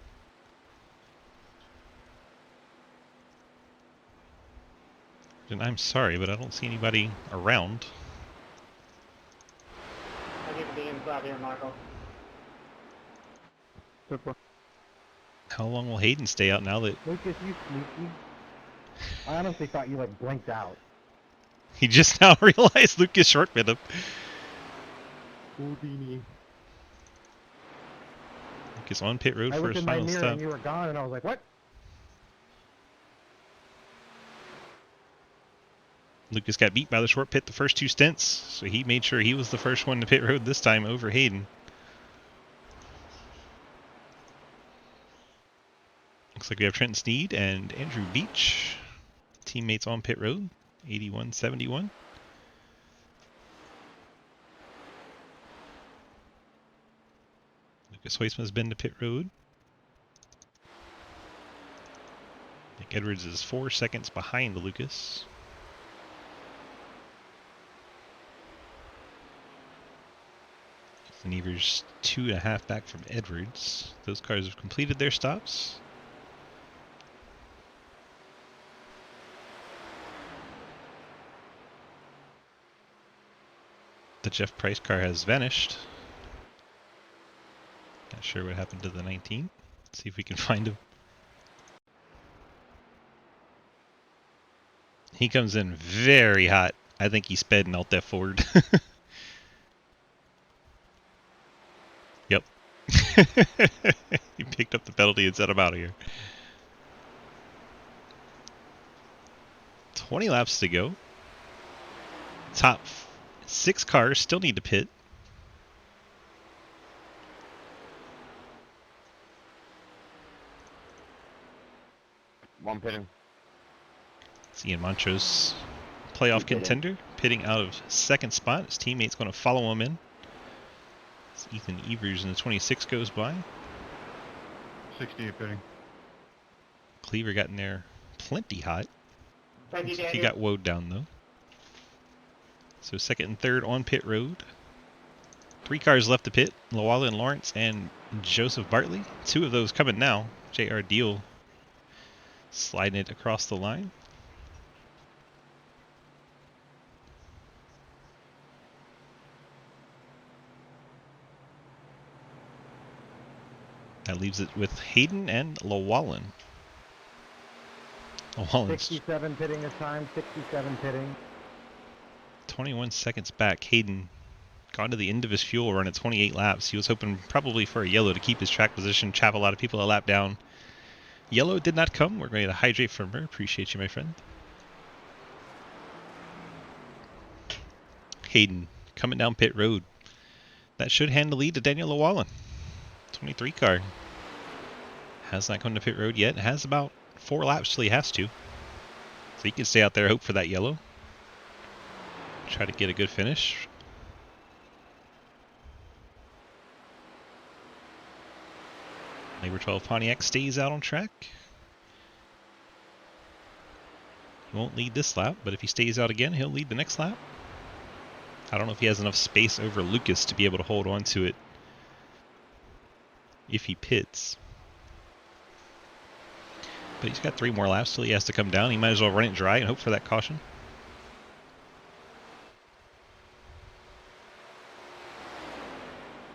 And I'm sorry, but I don't see anybody around. I'll give it the inside here, Michael. Super. How long will Hayden stay out now that Lucas, you sneaky. I honestly thought you like blinked out. he just now realized Lucas short pit him? Houdini. Lucas on pit road I for looked his in my final mirror stop. and you were gone, and I was like, what? Lucas got beat by the short pit the first 2 stints, so he made sure he was the first one to pit road this time over Hayden. Looks like we have Trenton Sneed and Andrew Beach, teammates on pit road, 81-71. Lucas Hoytsman's been to pit road. Nick Edwards is 4 seconds behind Lucas. Evers 2.5 back from Edwards. Those cars have completed their stops. The Jeff Price car has vanished. Not sure what happened to the 19. Let's see if we can find him. He comes in very hot. I think he sped and out that forward. Yep. He picked up the penalty and said, I'm out of here. 20 laps to go. Top 6 cars still need to pit. One pitting. It's Ian Montrose, playoff contender, pitting out of second spot. His teammate's going to follow him in. As Ethan Evers in the 26 goes by. 68 pitting. Cleaver got in there plenty hot. Thank you, He Daniel. got woed down though. So second and third on pit road. 3 cars left to pit. Llewellyn Lawrence and Joseph Bartley. 2 of those coming now. J.R. Deal sliding it across the line. That leaves it with Hayden and Llewellyn. Llewellyn's 67 pitting this time, 67 pitting. 21 seconds back. Hayden gone to the end of his fuel run at 28 laps. He was hoping probably for a yellow to keep his track position, chap a lot of people a lap down. Yellow did not come. We're going to hydrate from her. Appreciate you, my friend. Hayden coming down pit road. That should hand the lead to Daniel Llewellyn. 23 car. Has not come to pit road yet. Has about 4 laps till he has to. So he can stay out there, hope for that yellow. Try to get a good finish. Labor 12 Pontiac stays out on track. He won't lead this lap, but if he stays out again, he'll lead the next lap. I don't know if he has enough space over Lucas to be able to hold on to it if he pits. But he's got 3 more laps till he has to come down. He might as well run it dry and hope for that caution.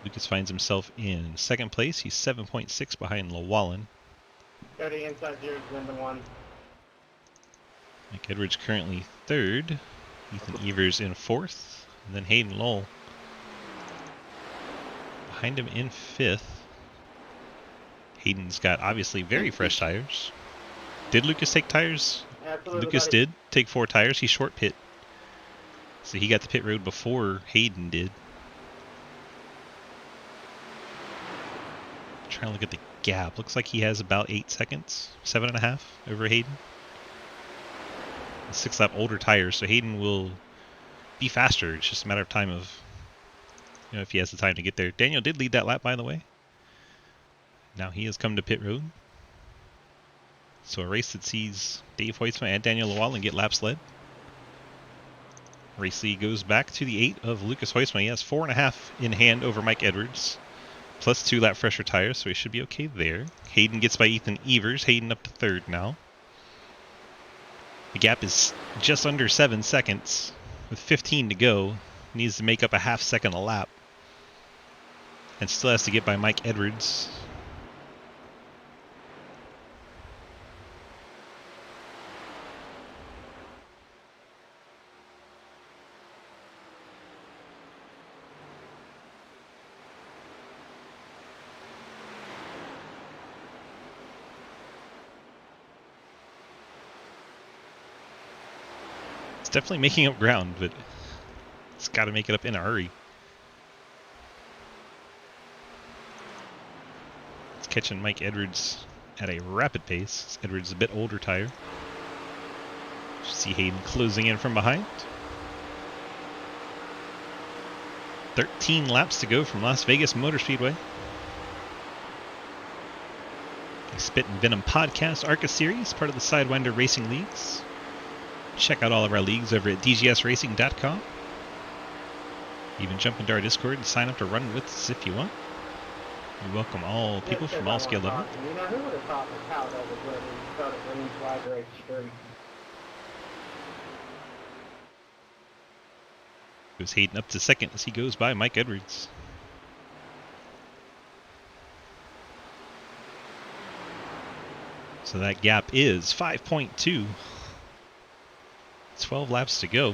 Lucas finds himself in second place. He's 7.6 behind Llewellyn. Go to inside 0 is number 1. Mike Edwards currently third. Ethan Evers in fourth. And then Hayden Lowell behind him in fifth. Hayden's got obviously very fresh tires. Did Lucas take tires? Absolutely, Lucas buddy. did take 4 tires. He short pit. So he got the pit road before Hayden did. Trying to look at the gap. Looks like he has about 8 seconds, 7.5 over Hayden. 6 lap older tires, so Hayden will be faster. It's just a matter of time of, if he has the time to get there. Daniel did lead that lap, by the way. Now he has come to pit road. So a race that sees Dave Hoytsma and Daniel Llewellyn get laps led. Race lead goes back to the 8 of Lucas Hoytsma. He has 4.5 in hand over Mike Edwards. Plus 2 lap fresher tires, so he should be okay there. Hayden gets by Ethan Evers. Hayden up to third now. The gap is just under 7 seconds. With 15 to go, needs to make up a half second a lap. And still has to get by Mike Edwards. It's definitely making up ground, but it's got to make it up in a hurry. It's catching Mike Edwards at a rapid pace. Edwards is a bit older tire. See Hayden closing in from behind. 13 laps to go from Las Vegas Motor Speedway. The Spittin Venom Podcast ARCA series, part of the Sidewinder Racing Leagues. Check out all of our leagues over at dgsracing.com. Even jump into our Discord and sign up to run with us if you want. We welcome all people from all skill levels. You know, who would have thought that how that was when we started running flag race street? Goes Hayden up to second as he goes by Mike Edwards. So that gap is 5.2. 12 laps to go.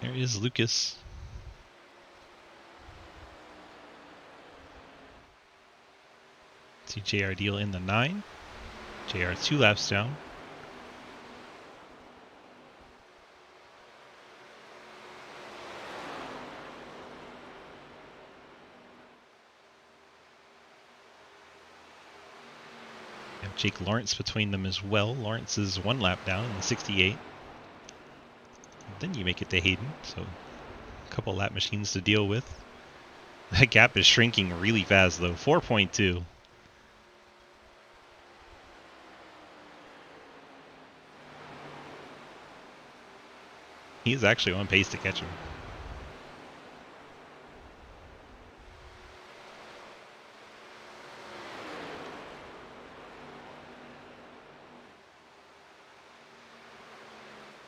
There is Lucas. See JR Deal in the 9. JR 2 laps down. And Jake Lawrence between them as well. Lawrence is 1 lap down in the 68. Then you make it to Hayden, so a couple lap machines to deal with. That gap is shrinking really fast though, 4.2. He's actually on pace to catch him.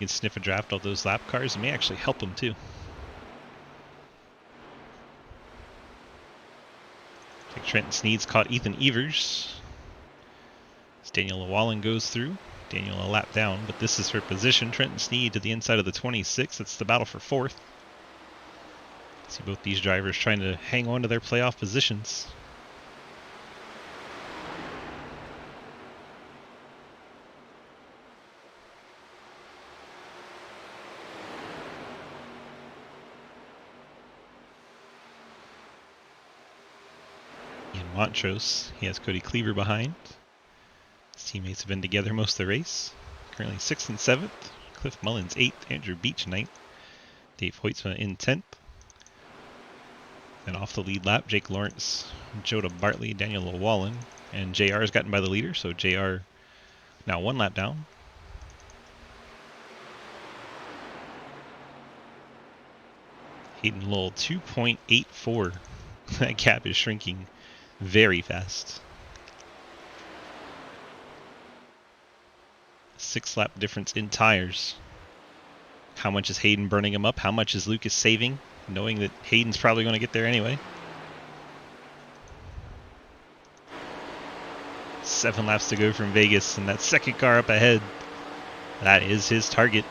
You can sniff a draft of those lap cars. It may actually help him too. Like Trenton Sneed's caught Ethan Evers. As Daniel Llewellyn goes through. Daniel a lap down, but this is for position. Trenton Sneed to the inside of the 26. It's the battle for 4th. See both these drivers trying to hang on to their playoff positions. In Montrose, he has Cody Cleaver behind. His teammates have been together most of the race. Currently 6th and 7th. Cliff Mullins 8th. Andrew Beach 9th. Dave Hoytsma in 10th. And off the lead lap, Jake Lawrence, Joda Bartley, Daniel Llewellyn, and JR has gotten by the leader, so JR now 1 lap down. Hayden Lowell 2.84. That gap is shrinking very fast. 6 lap difference in tires. How much is Hayden burning him up? How much is Lucas saving, knowing that Hayden's probably going to get there anyway? 7 laps to go from Vegas, and that second car up ahead, that is his target.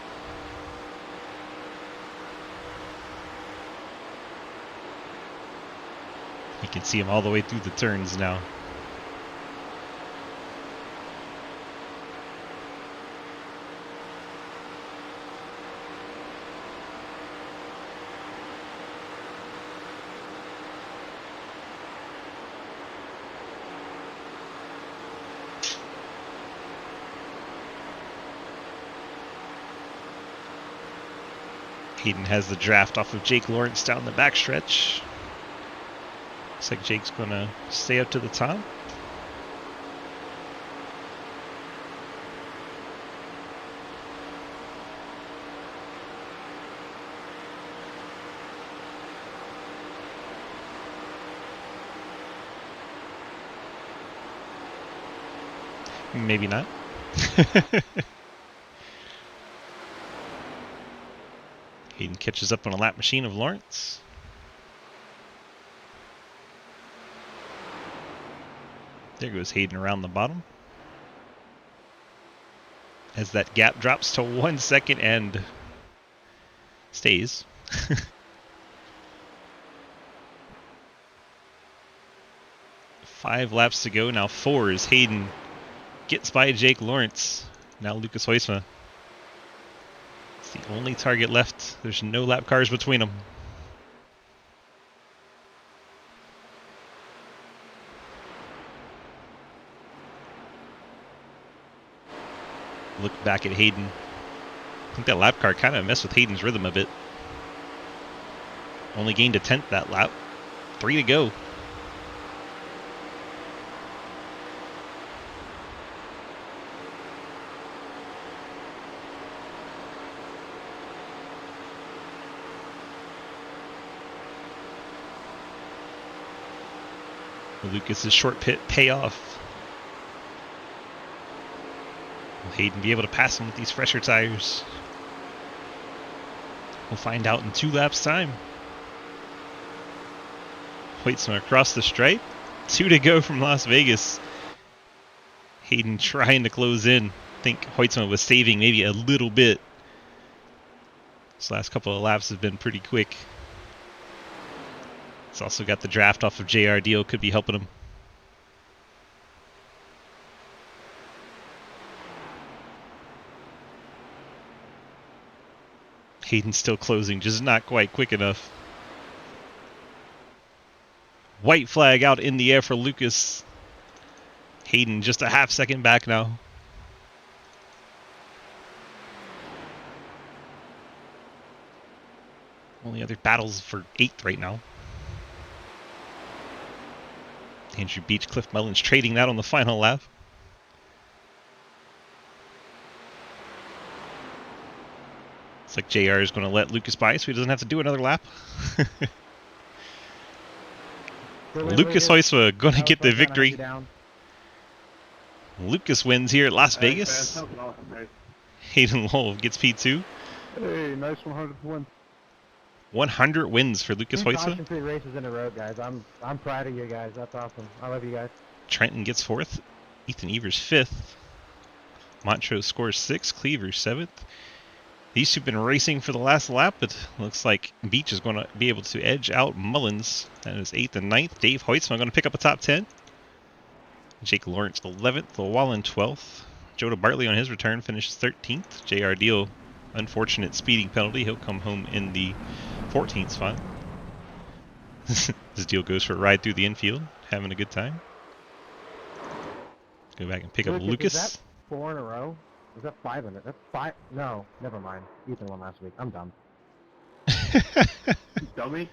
You can see him all the way through the turns now. Hayden has the draft off of Jake Lawrence down the backstretch. Looks like Jake's going to stay up to the top. Maybe not. Hayden catches up on a lap machine of Lawrence. There goes Hayden around the bottom. As that gap drops to 1 second and stays. 5 laps to go. Now 4 as Hayden gets by Jake Lawrence. Now Lucas Hoytsma. It's the only target left. There's no lap cars between them. Look back at Hayden. I think that lap car kind of messed with Hayden's rhythm a bit. Only gained a 10th that lap. 3 to go. Lucas's short pit payoff. Will Hayden be able to pass him with these fresher tires? We'll find out in 2 laps time. Hoytsma across the stripe. 2 to go from Las Vegas. Hayden trying to close in. I think Hoytsma was saving maybe a little bit. This last couple of laps have been pretty quick. He's also got the draft off of JR Deal, could be helping him. Hayden still closing, just not quite quick enough. White flag out in the air for Lucas. Hayden just a half second back now. Only other battles for 8th right now. Andrew Beach, Cliff Mullins trading that on the final lap. Looks like JR is going to let Lucas by so he doesn't have to do another lap. Lucas Hoytsma going to get the victory. Lucas wins here at Las Vegas. That was an awesome race. Hayden Lowell gets P2. Hey, nice 100 win. 100 wins for Lucas Hoytsma. Caution-free races in a row, guys. I'm proud of you guys. That's awesome. I love you guys. Trenton gets 4th. Ethan Evers 5th. Montrose scores 6th. Cleaver 7th. These two have been racing for the last lap, but looks like Beach is going to be able to edge out Mullins. That is 8th and 9th. Dave Hoytsma going to pick up a top 10. Jake Lawrence 11th. Llewellyn 12th. Joda Bartley on his return finishes 13th. JR Deal, unfortunate speeding penalty. He'll come home in the 14th spot. This deal goes for a ride through the infield, having a good time. Let's go back and pick up Lucas. Is that 4 in a row? Is that 5 in it? That's 5. No, never mind. Ethan won last week. I'm dumb. Dummy.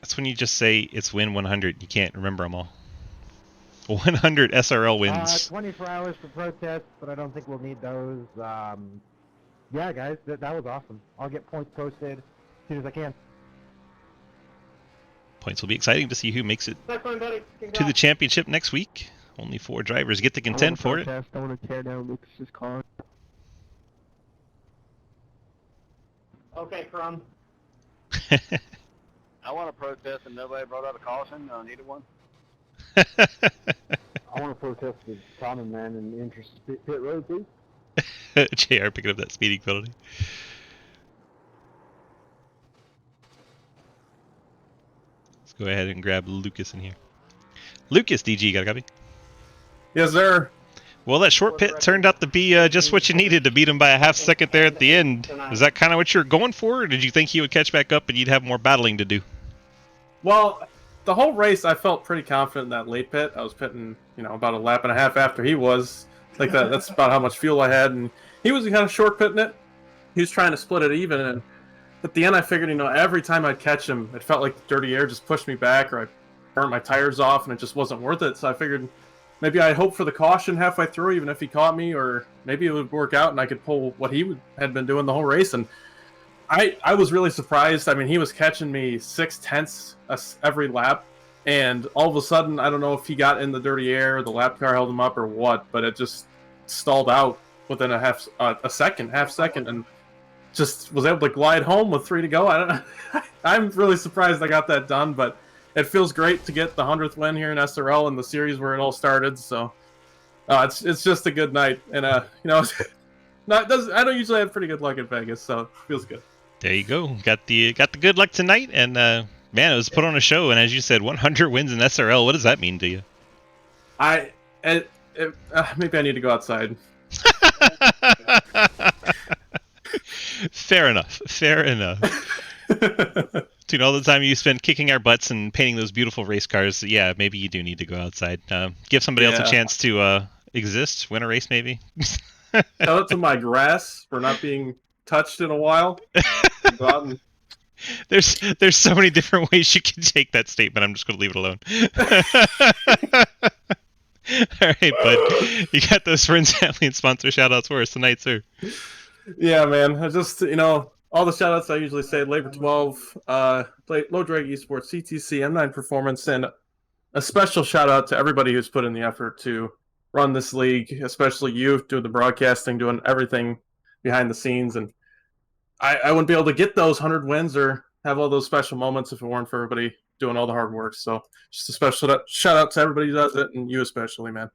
That's when you just say it's win 100. You can't remember them all. 100 SRL wins. 24 hours for protest, but I don't think we'll need those. Yeah, guys, that was awesome. I'll get points posted as soon as I can. Points will be exciting to see who makes it That's fine, buddy. to Congrats. the championship next week. Only 4 drivers get to contend for it. I want to tear down Lucas's car. Okay, Crum. I want to protest and nobody brought out a caution. I needed one. I want to protest the common man in the interest of pit road, please. JR picking up that speeding penalty. Let's go ahead and grab Lucas in here. Lucas, DG, got a copy? Yes, sir. Well, that short pit turned out to be just what you needed to beat him by a half second there at the end. Was that kind of what you were going for, or did you think he would catch back up and you'd have more battling to do? Well, the whole race, I felt pretty confident in that late pit. I was pitting, about a lap and a half after he was. Like that's about how much fuel I had, and he was kind of short pitting it. He was trying to split it even, and at the end, I figured, every time I'd catch him, it felt like the dirty air just pushed me back, or I burnt my tires off, and it just wasn't worth it. So I figured maybe I'd hope for the caution halfway through, even if he caught me, or maybe it would work out and I could pull what he had been doing the whole race. And I was really surprised. I mean, he was catching me 6/10 every lap, and all of a sudden, I don't know if he got in the dirty air, the lap car held him up, or what, but it just stalled out within a half second, and just was able to glide home with 3 to go. I don't know. I'm really surprised I got that done, but it feels great to get the 100th win here in SRL in the series where it all started. So it's just a good night, and I don't usually have pretty good luck in Vegas, so it feels good. There you go. Got the good luck tonight, and man, it was put on a show. And as you said, 100 wins in SRL. What does that mean to you? Maybe I need to go outside. Fair enough. Dude, all the time you spend kicking our butts and painting those beautiful race cars, yeah, maybe you do need to go outside. Give somebody else a chance to exist, win a race, maybe. Shout out to my grass for not being touched in a while. Go out and... There's so many different ways you can take that statement. I'm just going to leave it alone. All right, bud. You got those friends, family, and sponsor shout-outs for us tonight, sir. Yeah, man. I just, all the shoutouts I usually say: Labor 12, Low Drag Esports, CTC, M9 Performance, and a special shout out to everybody who's put in the effort to run this league, especially you doing the broadcasting, doing everything behind the scenes. And I wouldn't be able to get those 100 wins or have all those special moments if it weren't for everybody doing all the hard work. So just a special shout out to everybody who does it, and you especially, man.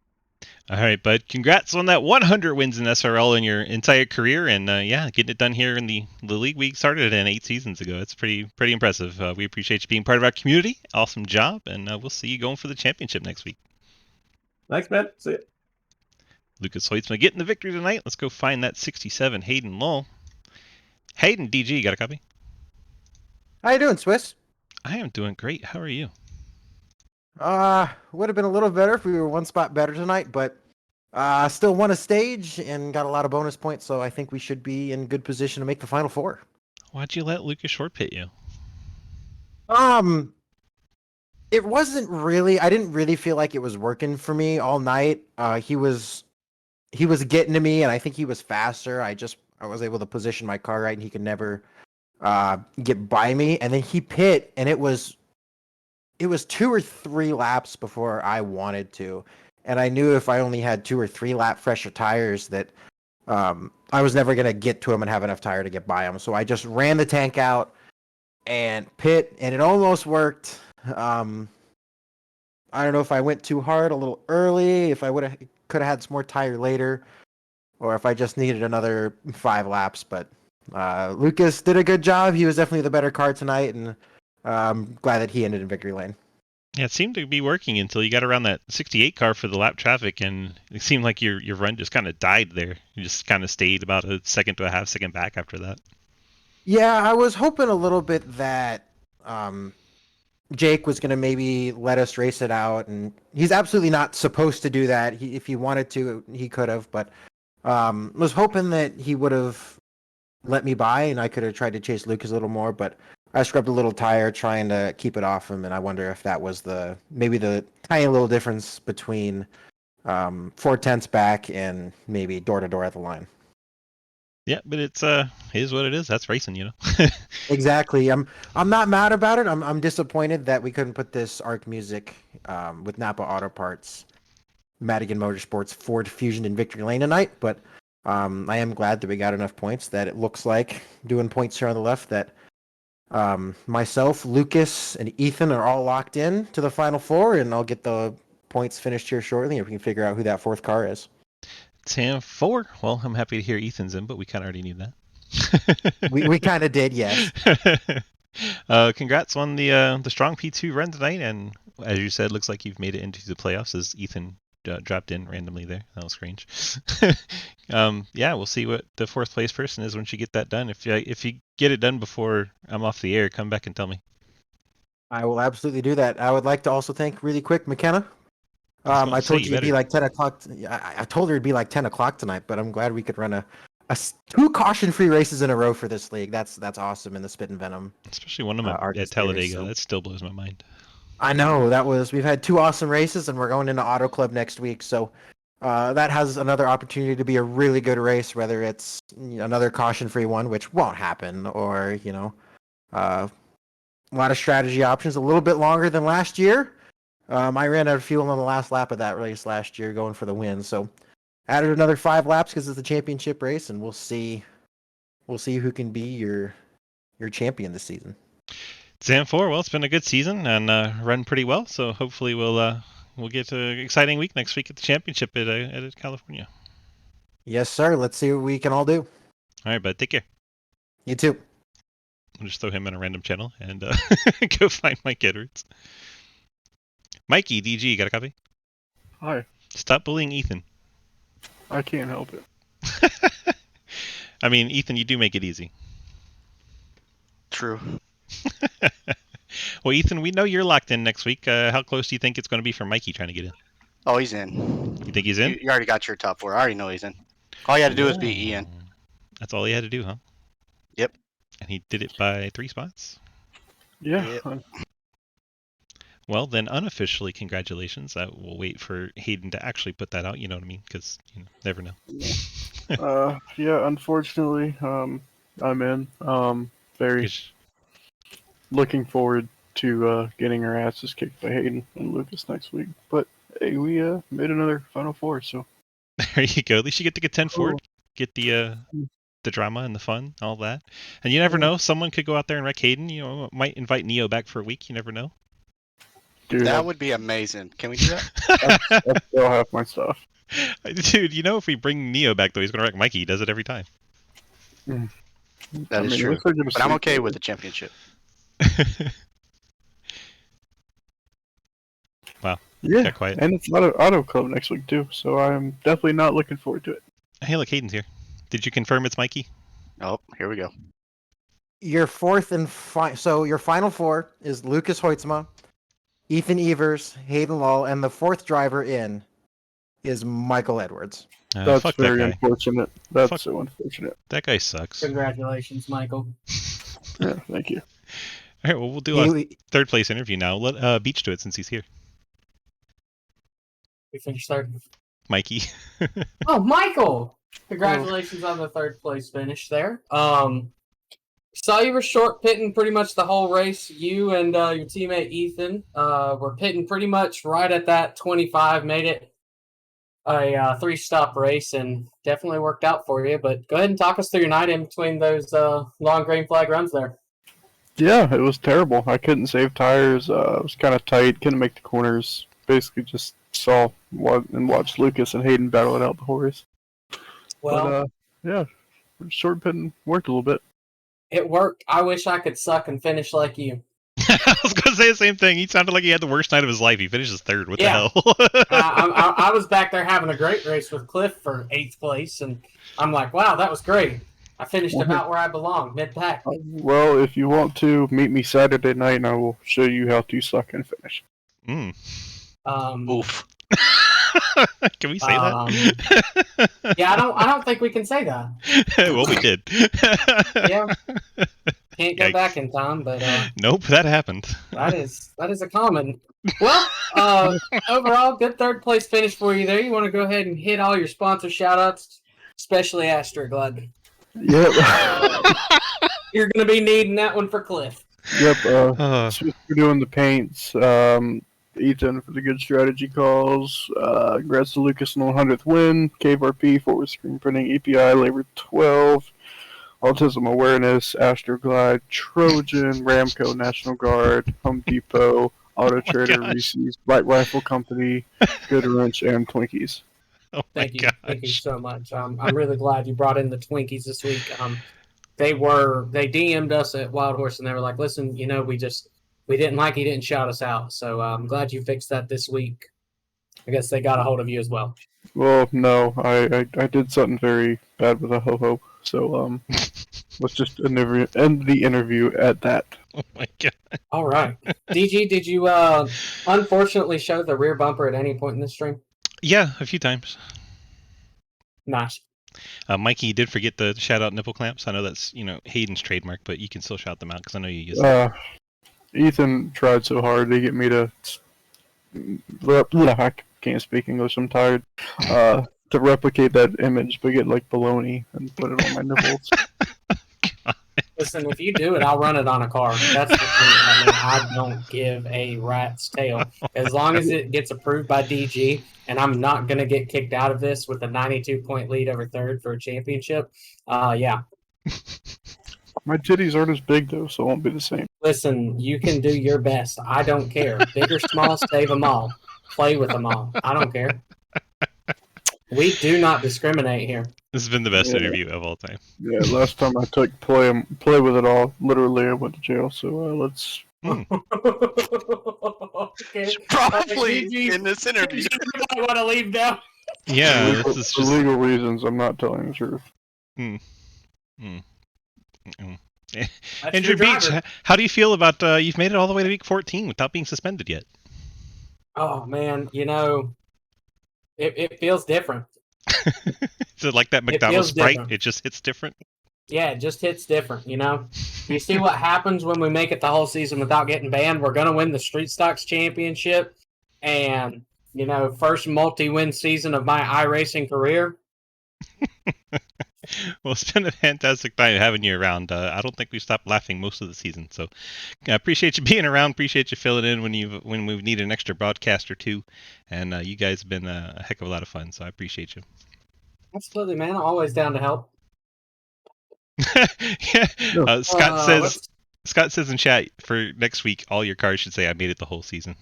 All right, bud. Congrats on that 100 wins in SRL in your entire career, and getting it done here in the league we started in 8 seasons ago. It's pretty impressive. We appreciate you being part of our community. Awesome job, and we'll see you going for the championship next week. Thanks, man. See ya. Lucas Hoitzma getting the victory tonight. Let's go find that 67 Hayden Lowell. Hayden, DG, you got a copy? How you doing, Swiss? I am doing great. How are you? Would have been a little better if we were one spot better tonight, but still won a stage and got a lot of bonus points, so I think we should be in good position to make the final four. Why'd you let Lucas short pit you? It wasn't really. I didn't really feel like it was working for me all night. He was getting to me, and I think he was faster. I was able to position my car right, and he could never get by me. And then he pit, and it was 2 or 3 laps before I wanted to, and I knew if I only had 2 or 3 lap fresher tires that I was never gonna get to him and have enough tire to get by him. So I just ran the tank out and pit, and it almost worked. I don't know if I went too hard a little early, if I could have had some more tire later, or if I just needed another 5 laps. But Lucas did a good job. He was definitely the better car tonight, and I'm glad that he ended in victory lane. Yeah, it seemed to be working until you got around that 68 car for the lap traffic, and it seemed like your run just kind of died there. You just kind of stayed about a second to a half second back after that. Yeah, I was hoping a little bit that Jake was going to maybe let us race it out, and he's absolutely not supposed to do that. If he wanted to, he could have, but was hoping that he would have let me by, and I could have tried to chase Lucas a little more, but I scrubbed a little tire trying to keep it off him, and I wonder if that was maybe the tiny little difference between 4/10 back and maybe door-to-door at the line. Yeah, but it is what it is. That's racing, you know. Exactly. I'm not mad about it. I'm disappointed that we couldn't put this ARC music with Napa Auto Parts, Madigan Motorsports, Ford Fusion, and Victory Lane tonight, but I am glad that we got enough points that it looks like, doing points here on the left, that myself, Lucas, and Ethan are all locked in to the final four, and I'll get the points finished here shortly, and we can figure out who that 4th car is. 10-4. Well, I'm happy to hear Ethan's in, but we kind of already knew that. we kind of did, yes. Congrats on the strong P2 run tonight, and as you said, looks like you've made it into the playoffs as Ethan dropped in randomly there. That was strange. Yeah, we'll see what the 4th place person is once you get that done. If you get it done before I'm off the air, come back and tell me. I will absolutely do that. I would like to also thank really quick McKenna. I told you it'd be like 10 o'clock. I told her it'd be like 10 o'clock tonight, but I'm glad we could run 2 caution-free races in a row for this league. That's awesome in the Spittin Venom. Especially one of them at Talladega. That still blows my mind. I know we've had 2 awesome races, and we're going into Auto Club next week, so that has another opportunity to be a really good race, whether it's another caution-free one, which won't happen, or a lot of strategy options, a little bit longer than last year. I ran out of fuel on the last lap of that race last year, going for the win, so added another 5 laps because it's the championship race, and we'll see who can be your champion this season. 10-4. Well, it's been a good season and run pretty well. So hopefully we'll get an exciting week next week at the championship at California. Yes, sir. Let's see what we can all do. All right, bud. Take care. You too. I'll just throw him in a random channel and go find Mike Edwards. Mikey, DG, got a copy? Hi. Stop bullying Ethan. I can't help it. I mean, Ethan, you do make it easy. True. Well, Ethan, we know you're locked in next week. How close do you think it's going to be for Mikey trying to get in? Oh, he's in. You think he's in? You already got your top 4. I already know he's in. All you had to do was beat Ian. That's all he had to do, huh? Yep. And he did it by 3 spots? Yeah. Yep. Well, then unofficially, congratulations. We'll wait for Hayden to actually put that out, you know what I mean? Because, never know. Yeah, unfortunately, I'm in. Very 'Cause- looking forward to getting our asses kicked by Hayden and Lucas next week. But hey, we made another Final Four, so There you go. At least you get to contend for it. Cool. Get the drama and the fun, all that. And you never know, someone could go out there and wreck Hayden. You know, might invite Neo back for a week. You never know. dude, That I would be amazing. Can we do that? still have my stuff. Dude, you know, if we bring Neo back though, he's gonna wreck Mikey. He does it every time. That is at true. least I get to But I'm sleep okay early. with the championship. Wow. Yeah, Got quiet. and it's auto club next week too, so I'm definitely not looking forward to it. Hey, look, Hayden's here. Did you confirm it's Mikey? Oh, here we go. Your fourth and so your final four is Lucas Hoitzma, Ethan Evers, Hayden Lull, and the fourth driver in is Michael Edwards. That's Fuck very that guy. unfortunate. That's Fuck. so unfortunate. That guy sucks. All Congratulations, Michael. Yeah, thank you. right, well, we'll do a third place interview now. Let Beach do it since he's here. We finished third. Mikey. Oh, Michael! Congratulations on the third place finish there. Saw you were short pitting pretty much the whole race. You and your teammate Ethan were pitting pretty much right at that 25. Made it a 3-stop race and definitely worked out for you. But go ahead and talk us through your night in between those long green flag runs there. Yeah, it was terrible. I couldn't save tires. It was kind of tight. Couldn't make the corners. Basically, just saw and watched Lucas and Hayden battle it out the whole race. Well, But yeah, short pitting worked a little bit. it worked. I wish I could suck and finish like you. I was gonna say the same thing. He sounded like he had the worst night of his life. He finishes third. What Yeah. the hell? I was back there having a great race with Cliff for 8th place, and I'm like, wow, that was great. I finished about where I belong, mid-pack. Well, if you want to meet me Saturday night, and I will show you how to suck and finish. Oof. Can we say that? Yeah, I don't think we can say that. Well, we did. Yeah. Can't go Yikes. back in time, but Nope, that happened. that is a common. Well, overall, good third place finish for you there. You want to go ahead and hit all your sponsor shout outs, especially Astroglide. Yep. You're going to be needing that one for Cliff. Yep. Smith for doing the paints. Ethan for the good strategy calls. Congrats to Lucas on the 100th win. KVRP forward screen printing. EPI Labor 12. Autism Awareness, Astroglide, Trojan, Ramco, National Guard, Home Depot, Auto Trader, Reese's, Light Rifle Company, Good Wrench, and Twinkies. Oh my Thank you. gosh. Thank you so much. I'm really glad you brought in the Twinkies this week. They DM'd us at Wild Horse and they were like, listen, you know, we didn't like he didn't shout us out. So I'm glad you fixed that this week. I guess they got a hold of you as well. Well, no, I did something very bad with a ho-ho, so let's just end the interview at that. Oh my god. All right. DG, did you unfortunately show the rear bumper at any point in this stream? Yeah, a few times. Nice. Mikey, you did forget the shout out nipple clamps. I know that's, Hayden's trademark, but you can still shout them out because I know you use them. Ethan tried so hard to get me to... I can't speak English, I'm tired. To replicate that image, but get like baloney and put it on my nipples. Listen, if you do it, I'll run it on a car. That's the thing. I don't give a rat's tail. As long as it gets approved by DG, and I'm not going to get kicked out of this with a 92-point lead over third for a championship, yeah. My titties aren't as big, though, so it won't be the same. Listen, you can do your best. I don't care. Big or small, save them all. Play with them all. I don't care. We do not discriminate here. This has been the best interview of all time. Yeah, last time I took play with it all, literally I went to jail, so let's... Okay. Probably DG, in this interview. You might want to leave now. Yeah, this is For just... legal reasons, I'm not telling the truth. That's Andrew your Beach, driver. how do you feel about you've made it all the way to week 14 without being suspended yet? Oh, man, it feels different. Is it like that It McDonald's feels Sprite? different. It just hits different? Yeah, it just hits different, You see what happens when we make it the whole season without getting banned? We're going to win the Street Stocks Championship. And, first multi-win season of my iRacing career. Well, it's been a fantastic time having you around. I don't think we stopped laughing most of the season, so I appreciate you being around. Appreciate you filling in when we need an extra broadcast or two, and you guys have been a heck of a lot of fun. So I appreciate you. Absolutely, man. Always down to help. Yeah. Scott let's- says in chat for next week, all your cards should say "I made it the whole season."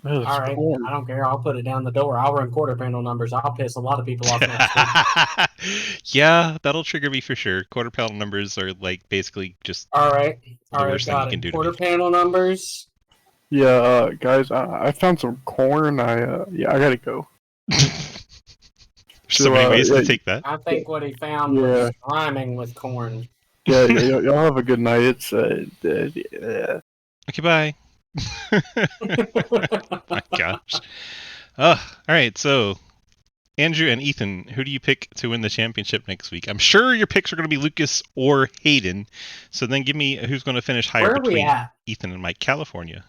All right, I don't care. I'll put it down the door. I'll run quarter panel numbers. I'll piss a lot of people off next week. Yeah, that'll trigger me for sure. Quarter panel numbers are like basically just All right, the worst thing you can do to quarter me. panel numbers. Yeah, guys, I found some corn. I gotta go. So many ways to take that. I think what he found was rhyming with corn. Yeah, y'all have a good night. It's Okay, bye. My gosh. All right, so Andrew and Ethan, who do you pick to win the championship next week? I'm sure your picks are going to be Lucas or Hayden. So then give me who's going to finish higher Where are we between at? Ethan and Mike. California.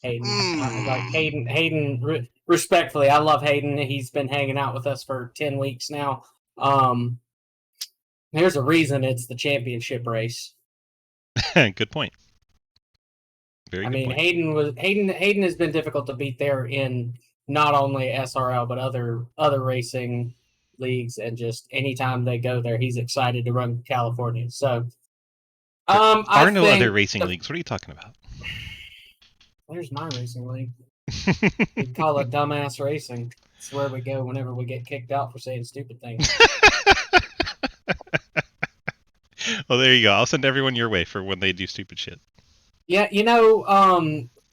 Hayden, like Hayden. Respectfully, I love Hayden. He's been hanging out with us for 10 weeks now. There's a reason it's the championship race. Good point. Very good point. Hayden has been difficult to beat there in not only SRL but other racing leagues, and just anytime they go there, he's excited to run California. So, There are no other racing leagues. What are you talking about? There's my racing league. We call it dumbass racing. It's where we go whenever we get kicked out for saying stupid things. Well, there you go. I'll send everyone your way for when they do stupid shit. Yeah,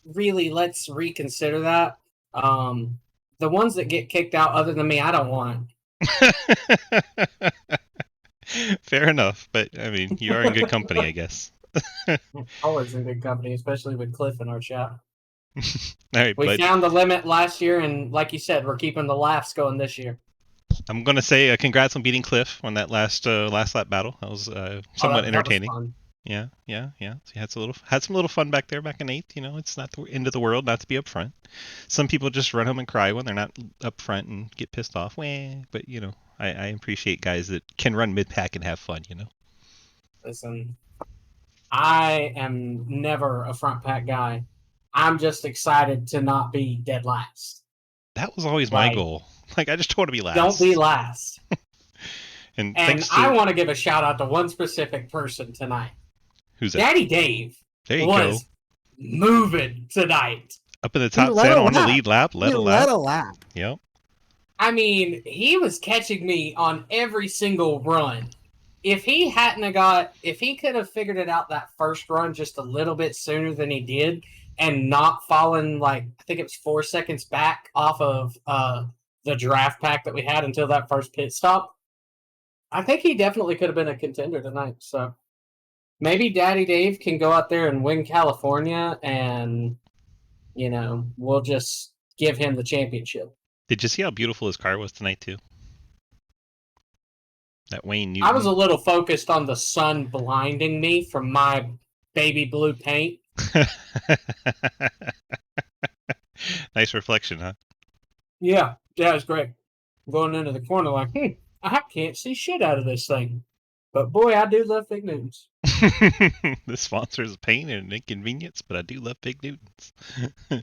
really, let's reconsider that. The ones that get kicked out other than me, I don't want. Fair enough, but I mean, you are in good company, I guess. Always in good company, especially with Cliff in our chat. All right, we found the limit last year, and like you said, we're keeping the laughs going this year. I'm gonna say congrats on beating Cliff on that last lap battle. That was somewhat entertaining. That was fun. Yeah. So you had some little fun back there, back in 8th. It's not the end of the world not to be up front. Some people just run home and cry when they're not up front and get pissed off. But I appreciate guys that can run mid pack and have fun. Listen, I am never a front pack guy. I'm just excited to not be dead last. That was always my goal. Like, I just want to be last. Don't be last. and I want to give a shout out to one specific person tonight. Who's that? Daddy Dave. There you was go. Moving tonight. Up in the top 10 on the lead lap. Led a lap. Yep. I mean, he was catching me on every single run. If he could have figured it out that first run just a little bit sooner than he did, and not fallen, like, I think it was 4 seconds back off of the draft pack that we had until that first pit stop, I think he definitely could have been a contender tonight. So maybe Daddy Dave can go out there and win California, and, we'll just give him the championship. Did you see how beautiful his car was tonight, too? That Wayne Newton. I was a little focused on the sun blinding me from my baby blue paint. Nice reflection, huh? Yeah, it's great. Going into the corner like, I can't see shit out of this thing. But boy, I do love Big Newtons. The sponsor is a pain and an inconvenience, but I do love Big Newtons. All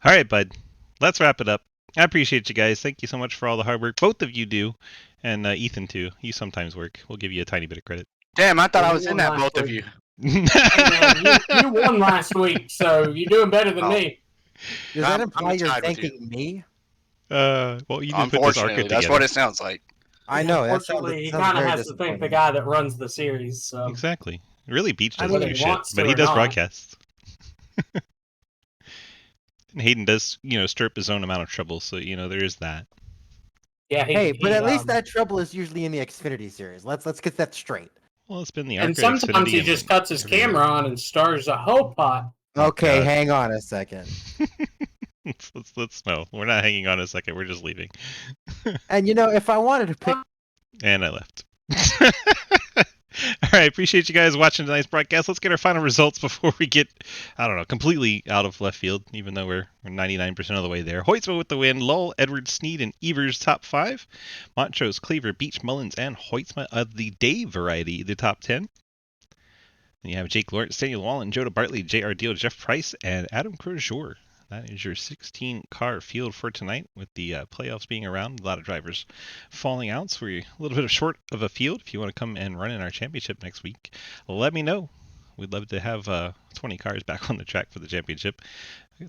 right, bud. Let's wrap it up. I appreciate you guys. Thank you so much for all the hard work. Both of you do. And Ethan, too. You sometimes work. We'll give you a tiny bit of credit. Damn, I thought I was in that, both of you. Hey, man, you won last week, so you're doing better than me. Does that imply you're thanking me? Well, you didn't put this ARCA Unfortunately, together. that's what it sounds like. I know. Unfortunately, he kind of has to thank the guy that runs the series. So. Exactly. Really, Beach I doesn't mean, do he shit, wants but to he or does not. broadcasts. And Hayden does, stir up his own amount of trouble, so, there is that. Yeah. But at least that trouble is usually in the Xfinity series. Let's get that straight. Well, it's been the ARCA, And sometimes Xfinity, he just cuts his camera on and stars a whole pot. Okay, God. hang on a second. let's no. We're not hanging on a second. We're just leaving. And if I wanted to pick, And I left. All right, appreciate you guys watching tonight's broadcast. Let's get our final results before we get, I don't know, completely out of left field, even though we're 99% of the way there. Hoytsville with the win. Lull, Edwards, Sneed, and Evers top 5. Montrose, Cleaver, Beach, Mullins, and Hoytsma of the day variety, the top 10. Then you have Jake Lawrence, Daniel Wallen, Joda Bartley, J.R. Deal, Jeff Price, and Adam Crozier. That is your 16-car field for tonight, with the playoffs being around. A lot of drivers falling out, so we're a little bit of short of a field. If you want to come and run in our championship next week, let me know. We'd love to have 20 cars back on the track for the championship.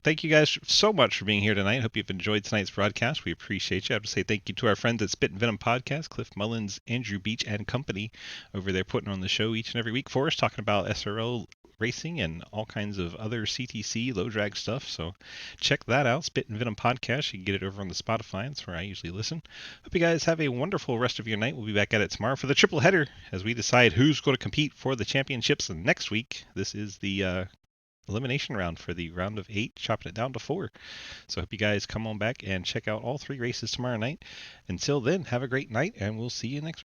Thank you guys so much for being here tonight. Hope you've enjoyed tonight's broadcast. We appreciate you. I have to say thank you to our friends at Spittin Venom Podcast, Cliff Mullins, Andrew Beach, and company over there putting on the show each and every week for us, talking about SRL racing and all kinds of other CTC low drag stuff. So check that out, Spittin Venom Podcast. You can get it over on the Spotify. That's where I usually listen. Hope you guys have a wonderful rest of your night. We'll be back at it tomorrow for the triple header as we decide who's going to compete for the championships next week. This is the elimination round for the round of 8, chopping it down to 4. So I hope you guys come on back and check out all 3 races tomorrow night. Until then, have a great night, and we'll see you next week.